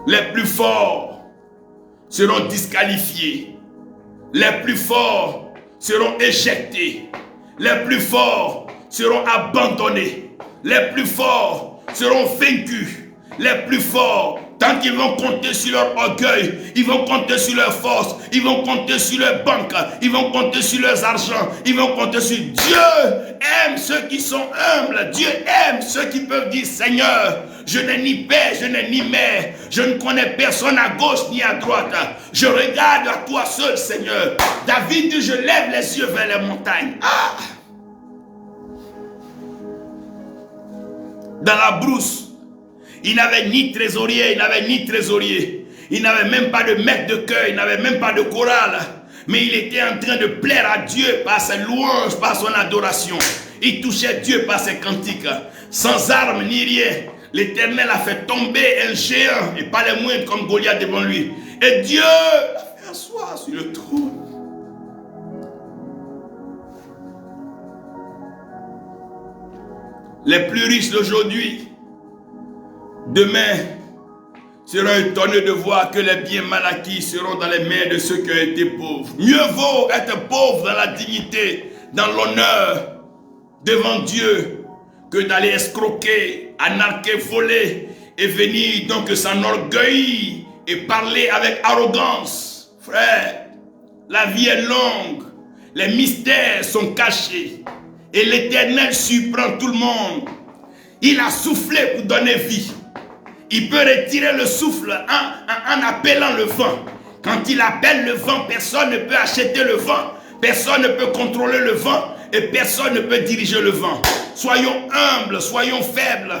Les plus forts seront disqualifiés. Les plus forts seront éjectés. Les plus forts seront abandonnés. Les plus forts seront vaincus. Les plus forts, tant qu'ils vont compter sur leur orgueil, ils vont compter sur leur force, ils vont compter sur leur banque, ils vont compter sur leurs argent, ils vont compter sur Dieu. Aime ceux qui sont humbles. Dieu aime ceux qui peuvent dire, Seigneur, je n'ai ni père, je n'ai ni mère, je ne connais personne à gauche ni à droite. Je regarde à toi seul, Seigneur. David dit, je lève les yeux vers les montagnes. Dans la brousse, il n'avait ni trésorier, il n'avait ni trésorier. Il n'avait même pas de maître de chœur, il n'avait même pas de chorale. Mais il était en train de plaire à Dieu par ses louanges, par son adoration. Il touchait Dieu par ses cantiques. Sans armes ni rien. L'Éternel a fait tomber un géant, et pas les moindres comme Goliath devant lui. Et Dieu l'a fait asseoir sur le trône. Les plus riches d'aujourd'hui, demain, seront étonnés de voir que les biens mal acquis seront dans les mains de ceux qui ont été pauvres. Mieux vaut être pauvre dans la dignité, dans l'honneur, devant Dieu, que d'aller escroquer, anarquer, voler, et venir donc s'enorgueillir et parler avec arrogance. Frère, la vie est longue, les mystères sont cachés, et l'Éternel surprend tout le monde. Il a soufflé pour donner vie. Il peut retirer le souffle en appelant le vent. Quand il appelle le vent, personne ne peut acheter le vent. Personne ne peut contrôler le vent. Et personne ne peut diriger le vent. Soyons humbles, soyons faibles.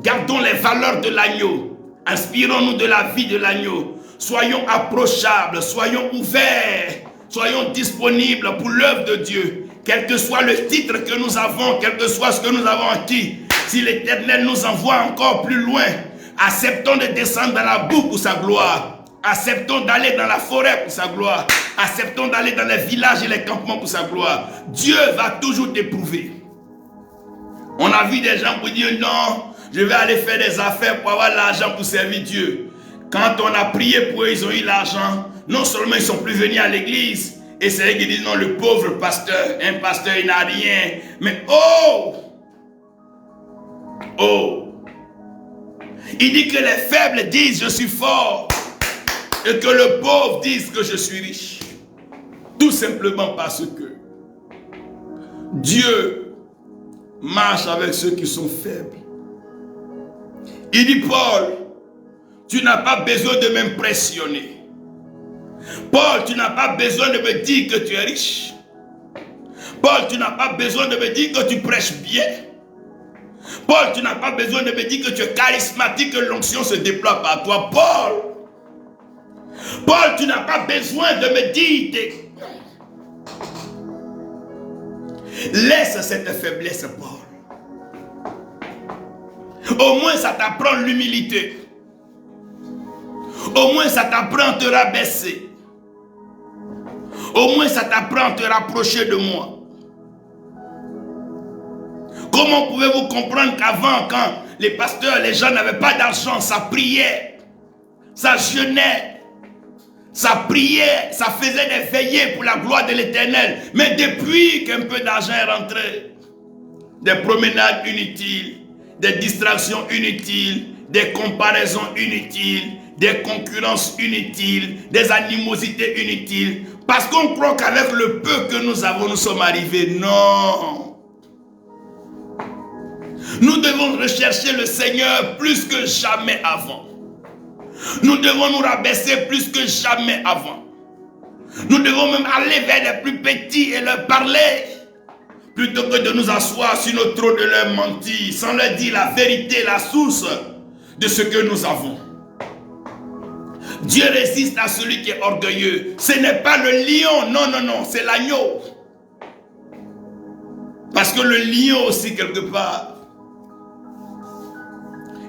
Gardons les valeurs de l'agneau. Inspirons-nous de la vie de l'agneau. Soyons approchables, soyons ouverts. Soyons disponibles pour l'œuvre de Dieu. Quel que soit le titre que nous avons, quel que soit ce que nous avons acquis. Si l'Éternel nous envoie encore plus loin, acceptons de descendre dans la boue pour sa gloire. Acceptons d'aller dans la forêt pour sa gloire. Acceptons d'aller dans les villages et les campements pour sa gloire. Dieu va toujours t'éprouver. On a vu des gens pour dire non, je vais aller faire des affaires pour avoir l'argent pour servir Dieu. Quand on a prié pour eux, ils ont eu l'argent. Non seulement ils ne sont plus venus à l'église. Et c'est eux qui disent non, le pauvre pasteur, un pasteur il n'a rien. Mais oh! Il dit que les faibles disent je suis fort. Et que le pauvre dise que je suis riche. Tout simplement parce que Dieu marche avec ceux qui sont faibles. Il dit Paul, tu n'as pas besoin de m'impressionner. Paul, tu n'as pas besoin de me dire que tu es riche. Paul, tu n'as pas besoin de me dire que tu prêches bien. Paul, tu n'as pas besoin de me dire que tu es charismatique, que l'onction se déploie par toi. Paul, tu n'as pas besoin de me dire. Laisse cette faiblesse, Paul. Au moins, ça t'apprend l'humilité. Au moins, ça t'apprend à te rabaisser. Au moins, ça t'apprend à te rapprocher de moi. Comment pouvez-vous comprendre qu'avant, quand les pasteurs, les gens n'avaient pas d'argent, ça priait, ça jeûnait, ça priait, ça faisait des veillées pour la gloire de l'Éternel. Mais depuis qu'un peu d'argent est rentré, des promenades inutiles, des distractions inutiles, des comparaisons inutiles, des concurrences inutiles, des animosités inutiles, parce qu'on croit qu'avec le peu que nous avons, nous sommes arrivés. Non. Nous devons rechercher le Seigneur plus que jamais avant. Nous devons nous rabaisser plus que jamais avant. Nous devons même aller vers les plus petits et leur parler, plutôt que de nous asseoir sur nos trônes de leur mentir, sans leur dire la vérité, la source de ce que nous avons. Dieu résiste à celui qui est orgueilleux. Ce n'est pas le lion, non, c'est l'agneau. Parce que le lion aussi, quelque part,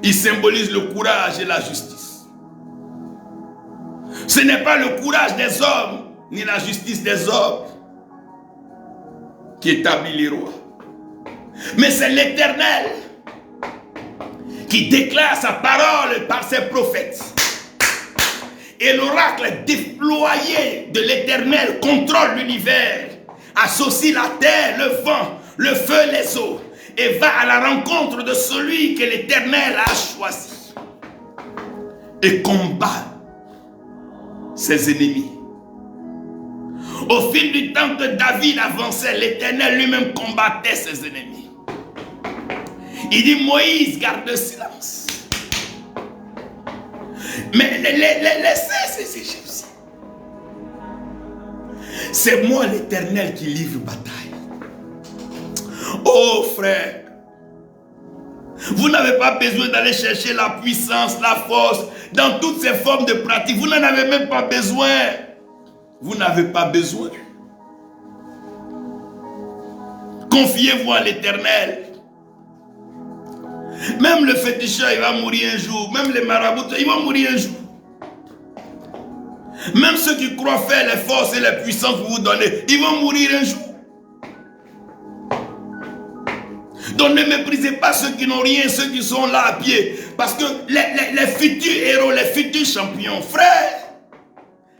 il symbolise le courage et la justice. Ce n'est pas le courage des hommes, ni la justice des hommes qui établit les rois. Mais c'est l'Éternel qui déclare sa parole par ses prophètes. Et l'oracle déployé de l'Éternel contrôle l'univers, associe la terre, le vent, le feu, les eaux, et va à la rencontre de celui que l'Éternel a choisi et combat ses ennemis. Au fil du temps que David avançait, l'Éternel lui-même combattait ses ennemis. Il dit Moïse, garde le silence. Mais laissez ces Égyptiens. C'est moi l'Éternel qui livre bataille. Oh frère, vous n'avez pas besoin d'aller chercher la puissance, la force dans toutes ces formes de pratique. Vous n'en avez même pas besoin. Vous n'avez pas besoin. Confiez-vous à l'Éternel. Même le féticheur, il va mourir un jour. Même les marabouts, ils vont mourir un jour. Même ceux qui croient faire les forces et les puissances que vous donnez, ils vont mourir un jour. Donc ne méprisez pas ceux qui n'ont rien, ceux qui sont là à pied. Parce que les futurs héros, les futurs champions, frère,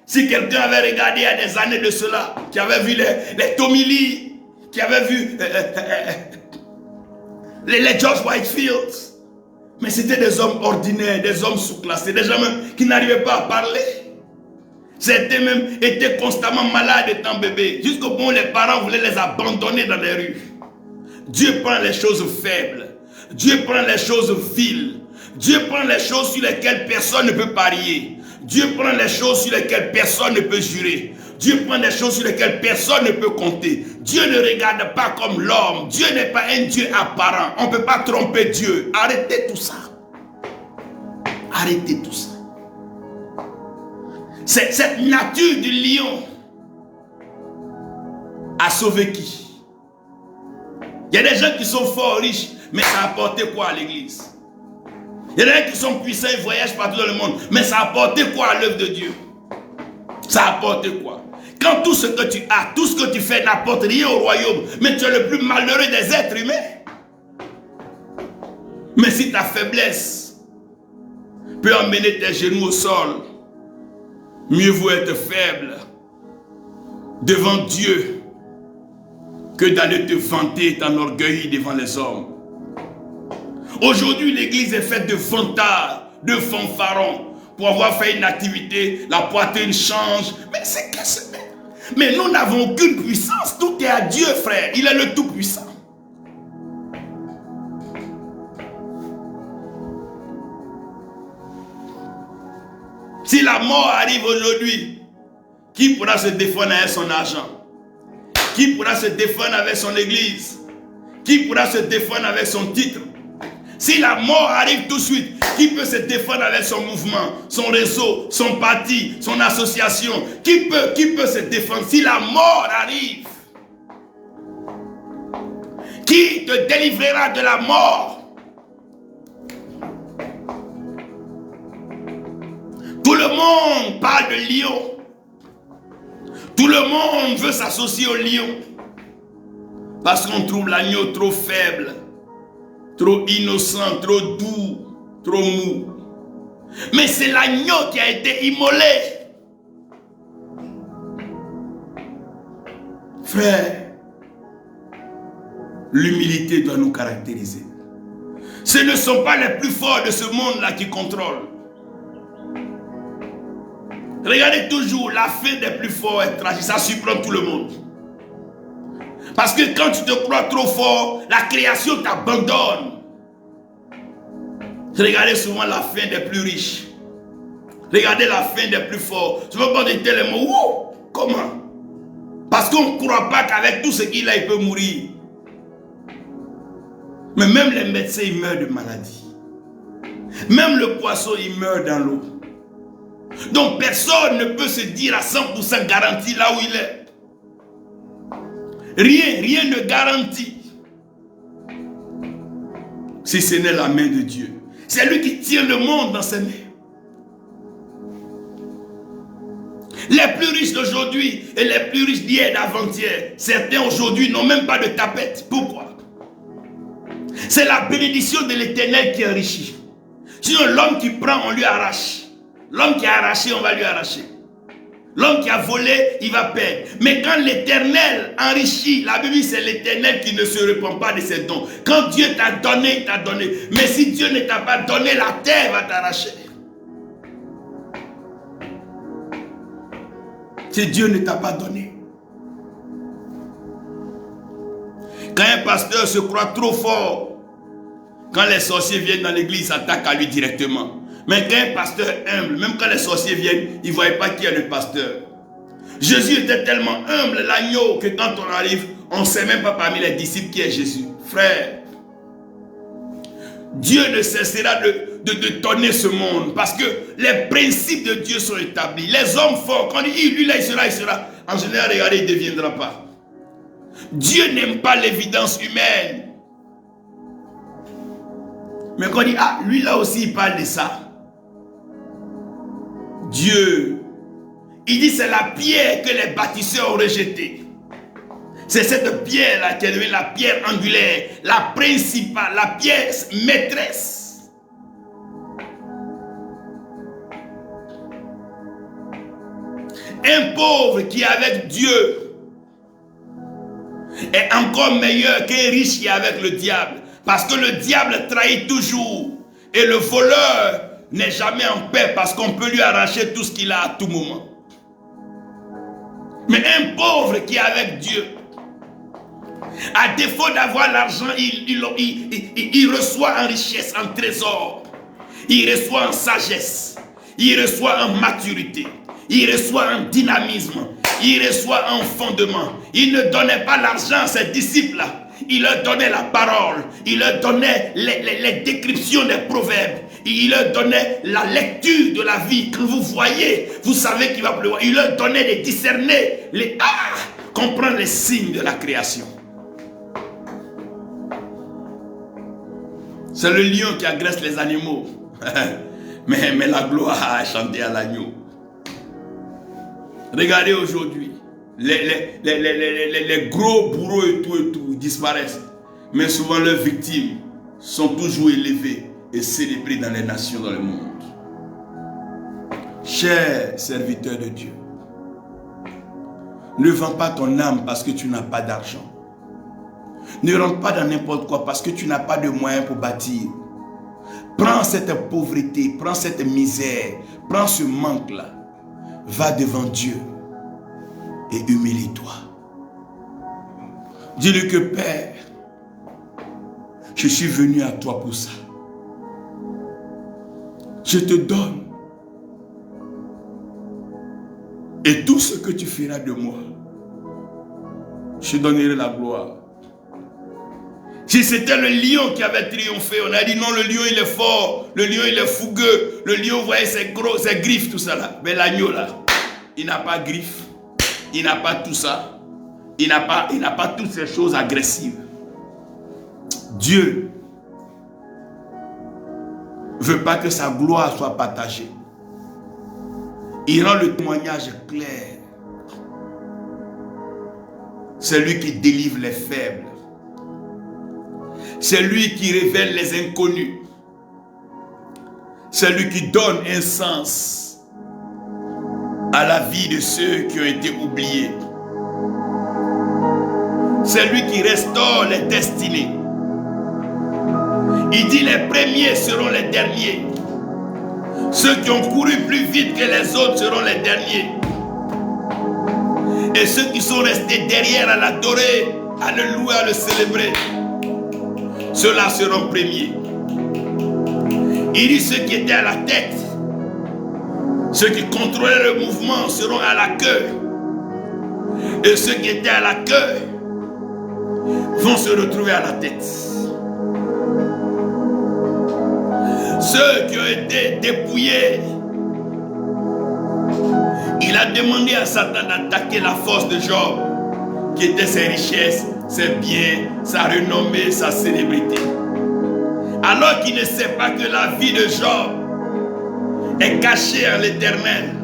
si quelqu'un avait regardé il y a des années de cela, qui avait vu les Tommy Lee, qui avait vu les George Whitefield, mais c'était des hommes ordinaires, des hommes sous-classés, des gens même qui n'arrivaient pas à parler. Certains même étaient constamment malades étant bébés, jusqu'au point où les parents voulaient les abandonner dans les rues. Dieu prend les choses faibles, Dieu prend les choses viles, Dieu prend les choses sur lesquelles personne ne peut parier. Dieu prend les choses sur lesquelles personne ne peut jurer. Dieu prend des choses sur lesquelles personne ne peut compter. Dieu ne regarde pas comme l'homme. Dieu n'est pas un Dieu apparent. On ne peut pas tromper Dieu. Arrêtez tout ça. Arrêtez tout ça. Cette nature du lion a sauvé qui? Il y a des gens qui sont forts, riches, mais ça a apporté quoi à l'église? Il y a des gens qui sont puissants et voyagent partout dans le monde, mais ça a apporté quoi à l'œuvre de Dieu? Ça a apporté quoi? Quand tout ce que tu as, tout ce que tu fais n'apporte rien au royaume, mais tu es le plus malheureux des êtres humains. Mais si ta faiblesse peut emmener tes genoux au sol, mieux vaut être faible devant Dieu que d'aller te vanter et t'enorgueillir devant les hommes. Aujourd'hui, l'église est faite de vantards, de fanfarons. Pour avoir fait une activité, la poitrine change. Mais c'est qu'est-ce que... Mais nous n'avons aucune puissance. Tout est à Dieu, frère. Il est le Tout-Puissant. Si la mort arrive aujourd'hui, qui pourra se défendre avec son argent? Qui pourra se défendre avec son église? Qui pourra se défendre avec son titre? Si la mort arrive tout de suite, qui peut se défendre avec son mouvement, son réseau, son parti, son association? Qui peut se défendre si la mort arrive? Qui te délivrera de la mort? Tout le monde parle de lion. Tout le monde veut s'associer au lion. Parce qu'on trouve l'agneau trop faible, trop innocent, trop doux, trop mou. Mais c'est l'agneau qui a été immolé. Frère, l'humilité doit nous caractériser. Ce ne sont pas les plus forts de ce monde-là qui contrôlent. Regardez toujours, la fin des plus forts est tragique, ça surprend tout le monde. Parce que quand tu te crois trop fort, la création t'abandonne. Regardez souvent la fin des plus riches. Regardez la fin des plus forts. Je ne veux pas dire tellement, wow, comment? Parce qu'on ne croit pas qu'avec tout ce qu'il a, il peut mourir. Mais même les médecins, ils meurent de maladie. Même le poisson, il meurt dans l'eau. Donc personne ne peut se dire à 100% garanti là où il est. Rien ne garantit. Si ce n'est la main de Dieu. C'est lui qui tient le monde dans ses mains. Les plus riches d'aujourd'hui et les plus riches d'hier et d'avant-hier, certains aujourd'hui n'ont même pas de tapette. Pourquoi? C'est la bénédiction de l'Éternel qui enrichit. Sinon l'homme qui prend, on lui arrache. L'homme qui a arraché, on va lui arracher. L'homme qui a volé, il va perdre. Mais quand l'Éternel enrichit, la Bible dit c'est l'Éternel qui ne se repent pas de ses dons. Quand Dieu t'a donné, il t'a donné. Mais si Dieu ne t'a pas donné, la terre va t'arracher. Si Dieu ne t'a pas donné. Quand un pasteur se croit trop fort, quand les sorciers viennent dans l'église, ils s'attaquent à lui directement. Mais quand un pasteur humble, même quand les sorciers viennent, ils ne voient pas qui est le pasteur. Jésus était tellement humble, l'agneau, que quand on arrive, on ne sait même pas parmi les disciples qui est Jésus. Frère, Dieu ne cessera de donner ce monde parce que les principes de Dieu sont établis. Les hommes forts, quand on dit lui là, il sera. En général, regardez, il ne deviendra pas. Dieu n'aime pas l'évidence humaine. Mais quand on dit, ah, lui là aussi, il parle de ça. Dieu, il dit c'est la pierre que les bâtisseurs ont rejetée. C'est cette pierre-là qui est devenue la pierre angulaire, la principale, la pièce maîtresse. Un pauvre qui est avec Dieu est encore meilleur qu'un riche qui est avec le diable. Parce que le diable trahit toujours. Et le voleur n'est jamais en paix parce qu'on peut lui arracher tout ce qu'il a à tout moment. Mais un pauvre qui est avec Dieu, à défaut d'avoir l'argent, il reçoit en richesse, en trésor. Il reçoit en sagesse. Il reçoit en maturité. Il reçoit en dynamisme. Il reçoit en fondement. Il ne donnait pas l'argent à ses disciples. Il leur donnait la parole. Il leur donnait les descriptions des proverbes. Il leur donnait la lecture de la vie. Quand vous voyez, vous savez qu'il va pleuvoir. Il leur donnait de discerner, comprendre les signes de la création. C'est le lion qui agresse les animaux. mais la gloire a chanté à l'agneau. Regardez aujourd'hui. Les gros bourreaux et tout disparaissent. Mais souvent leurs victimes sont toujours élevées et célébrées dans les nations, dans le monde. Chers serviteurs de Dieu, ne vends pas ton âme parce que tu n'as pas d'argent. Ne rentre pas dans n'importe quoi parce que tu n'as pas de moyens pour bâtir. Prends cette pauvreté, prends cette misère, prends ce manque-là. Va devant Dieu et humilie-toi. Dis-lui que Père, je suis venu à toi pour ça. Je te donne. Et tout ce que tu feras de moi, je donnerai la gloire. Si c'était le lion qui avait triomphé, on a dit non, le lion il est fort, le lion il est fougueux, le lion, vous voyez ses griffes, tout ça là. Mais l'agneau là, il n'a pas griffes, il n'a pas tout ça, il n'a pas toutes ces choses agressives. Dieu ne veut pas que sa gloire soit partagée. Il rend le témoignage clair. C'est lui qui délivre les faibles. C'est lui qui révèle les inconnus. C'est lui qui donne un sens à la vie de ceux qui ont été oubliés. C'est lui qui restaure les destinées. Il dit les premiers seront les derniers. Ceux qui ont couru plus vite que les autres seront les derniers. Et ceux qui sont restés derrière à l'adorer, à le louer, à le célébrer, ceux-là seront premiers. Il dit ceux qui étaient à la tête, ceux qui contrôlaient le mouvement seront à la queue. Et ceux qui étaient à la queue vont se retrouver à la tête. Ceux qui ont été dépouillés, il a demandé à Satan d'attaquer la force de Job, qui était ses richesses, ses biens, sa renommée, sa célébrité. Alors qu'il ne sait pas que la vie de Job est cachée en l'Éternel.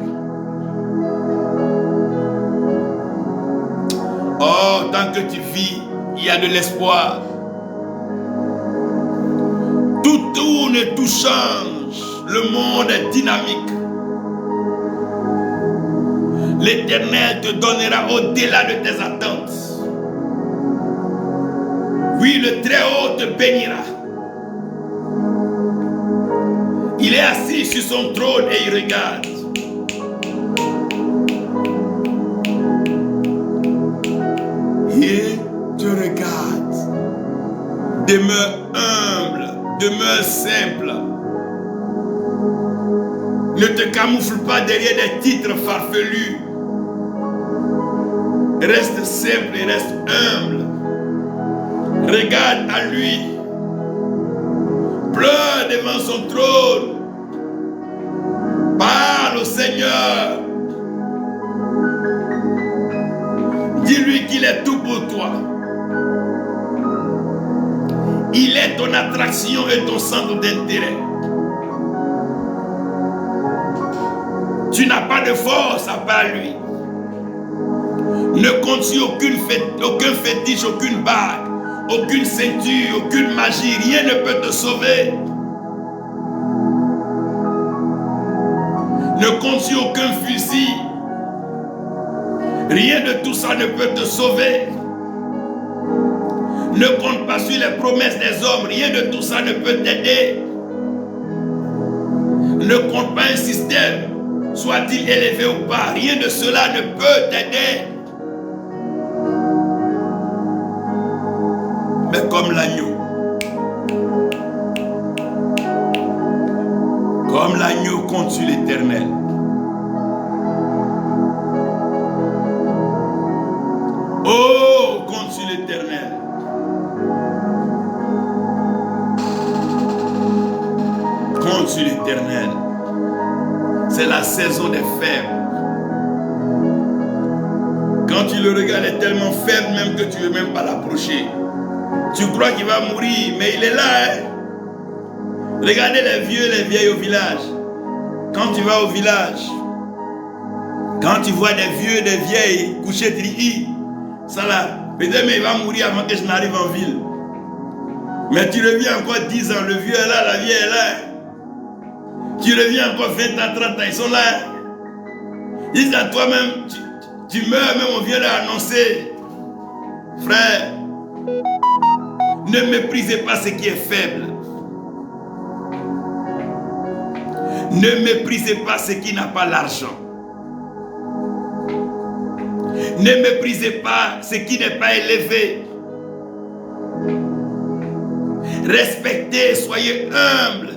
Oh, tant que tu vis, il y a de l'espoir. Tout tourne et tout change. Le monde est dynamique. L'Éternel te donnera au-delà de tes attentes. Oui, le Très-Haut te bénira. Il est assis sur son trône et il regarde. Il te regarde. Demeure humble, demeure simple. Ne te camoufle pas derrière des titres farfelus. Reste simple et reste humble. Regarde à lui. Pleure devant son trône. Parle au Seigneur. Dis-lui qu'il est tout pour toi. Il est ton attraction et ton centre d'intérêt. Tu n'as pas de force à part lui. Ne compte sur aucun fétiche, aucune bague, aucune ceinture, aucune magie. Rien ne peut te sauver. Ne compte sur aucun fusil. Rien de tout ça ne peut te sauver. Ne compte pas sur les promesses des hommes. Rien de tout ça ne peut t'aider. Ne compte pas un système, soit-il élevé ou pas. Rien de cela ne peut t'aider. Mais comme l'agneau, compte sur l'Éternel. Oh, compte sur l'Éternel. Compte sur l'Éternel. C'est la saison des faibles. Quand tu le regardes, il est tellement faible même que tu ne veux même pas l'approcher. Tu crois qu'il va mourir, mais il est là. Hein? Regardez les vieux et les vieilles au village. Quand tu vas au village, quand tu vois des vieux et des vieilles couchés, tu dis, ça là, peut-être mais il va mourir avant que je n'arrive en ville. Mais tu reviens encore 10 ans, le vieux est là, la vieille est là. Tu reviens encore 20 ans, 30 ans, ils sont là. Ils disent à toi-même, tu meurs, même on vient d'annoncer. Frère, ne méprisez pas ce qui est faible. Ne méprisez pas ce qui n'a pas l'argent. Ne méprisez pas ce qui n'est pas élevé. Respectez, soyez humbles.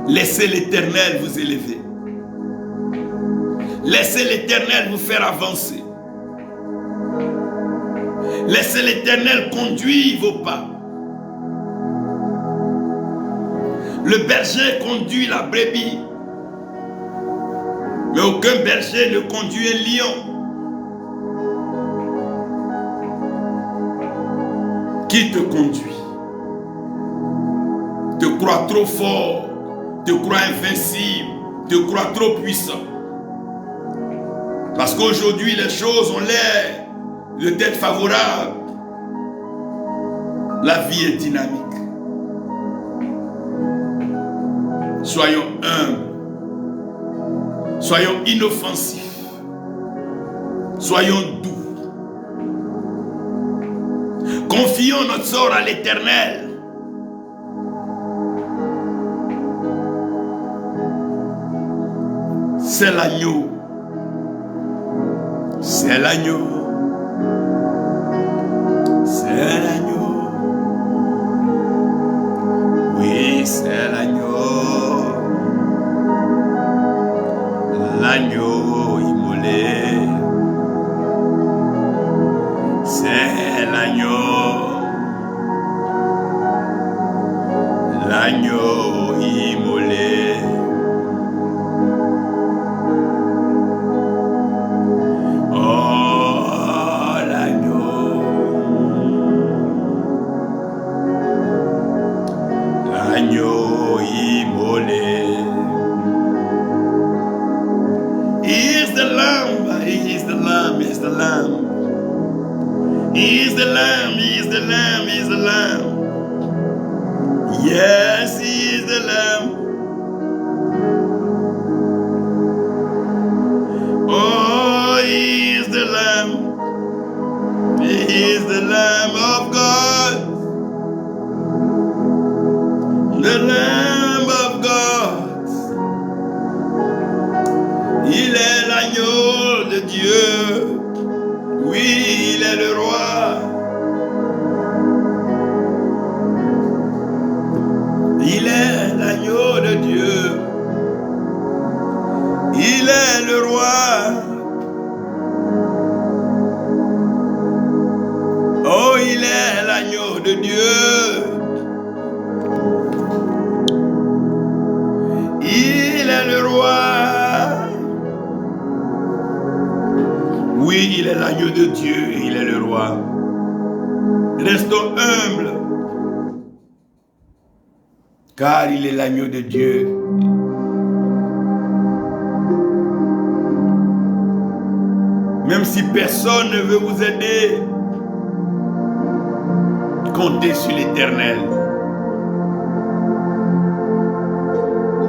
Laissez l'Éternel vous élever. Laissez l'Éternel vous faire avancer. Laissez l'Éternel conduire vos pas. Le berger conduit la brebis. Mais aucun berger ne conduit un lion. Qui te conduit? Te crois trop fort, te crois invincible, te crois trop puissant. Parce qu'aujourd'hui les choses ont l'air d'être favorables. La vie est dynamique. Soyons humbles. Soyons inoffensifs. Soyons doux. Confions notre sort à l'Éternel. C'est l'agneau. C'est l'agneau. C'est l'agneau. Oui, c'est l'agneau. L'agneau immolé. C'est l'agneau. L'agneau immolé. Oh, l'agneau. L'agneau immolé. He is the lamb, he is the lamb, he is the lamb. He is the lamb, he is the lamb, he is the lamb. Yes, he is the lamb. Oh, he is the lamb. He is the lamb of God. The lamb of God. Il est l'agneau de Dieu. Oui, il est le roi. Il est l'agneau de Dieu. Il est le roi. Oh, il est l'agneau de Dieu. Il est le roi. Oui, il est l'agneau de Dieu et il est le roi. Restons humbles, car il est l'agneau de Dieu. Même si personne ne veut vous aider, comptez sur l'Éternel.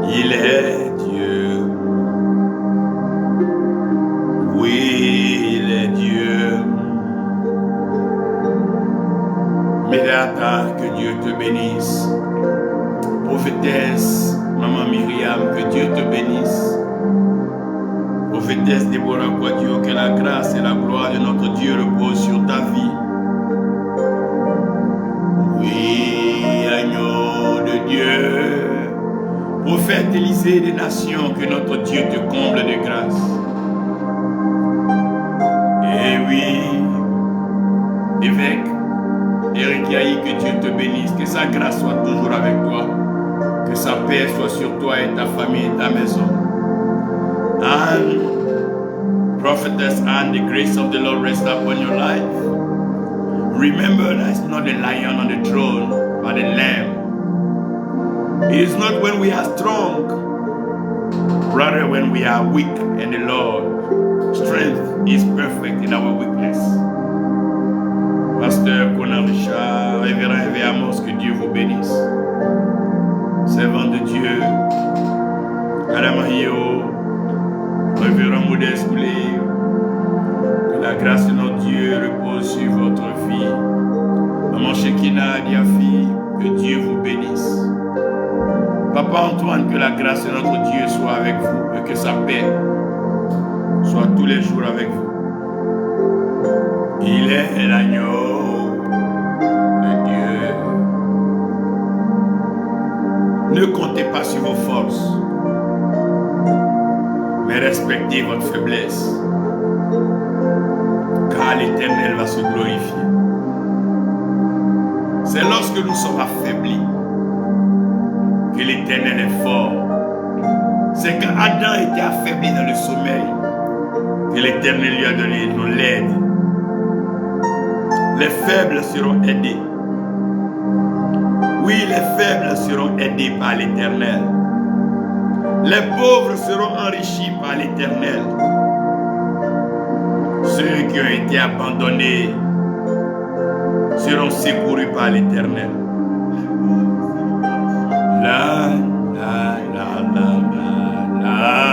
Il est Dieu. Oui, il est Dieu. Médata, que Dieu te bénisse. Prophétesse, Maman Myriam, que Dieu te bénisse. Prophétesse Déborah Quadio, que la grâce et la gloire de notre Dieu reposent sur ta vie. Oui, agneau de Dieu. fertiliser des nations, que notre Dieu te comble de grâce. Et oui, évêque Eric Yahi, que Dieu te bénisse, que sa grâce soit toujours avec toi, que sa paix soit sur toi et ta famille et ta maison. And Prophetess Anne, the grace of the Lord rest upon your life. Remember that it's not the lion on the throne, but the lamb. It is not when we are strong, rather when we are weak, and the Lord strength is perfect in our weakness. Pasteur Conan Richard, Révérend Hervé Amos, que Dieu vous bénisse. Servant de Dieu, Madame Rio, Révérend Modeste Boulé, que la grâce de notre Dieu repose sur votre vie. Maman Shekina Diafi, que Dieu vous bénisse. Papa Antoine, que la grâce de notre Dieu soit avec vous et que sa paix soit tous les jours avec vous. Il est l'agneau de Dieu. Ne comptez pas sur vos forces, mais respectez votre faiblesse, car l'Éternel va se glorifier. C'est lorsque nous sommes affaiblis que l'Éternel est fort. C'est quand Adam était affaibli dans le sommeil que l'Éternel lui a donné de l'aide. Les faibles seront aidés. Oui, les faibles seront aidés par l'Éternel. Les pauvres seront enrichis par l'Éternel. Ceux qui ont été abandonnés seront secourus par l'Éternel. La, la, la, la, la, la.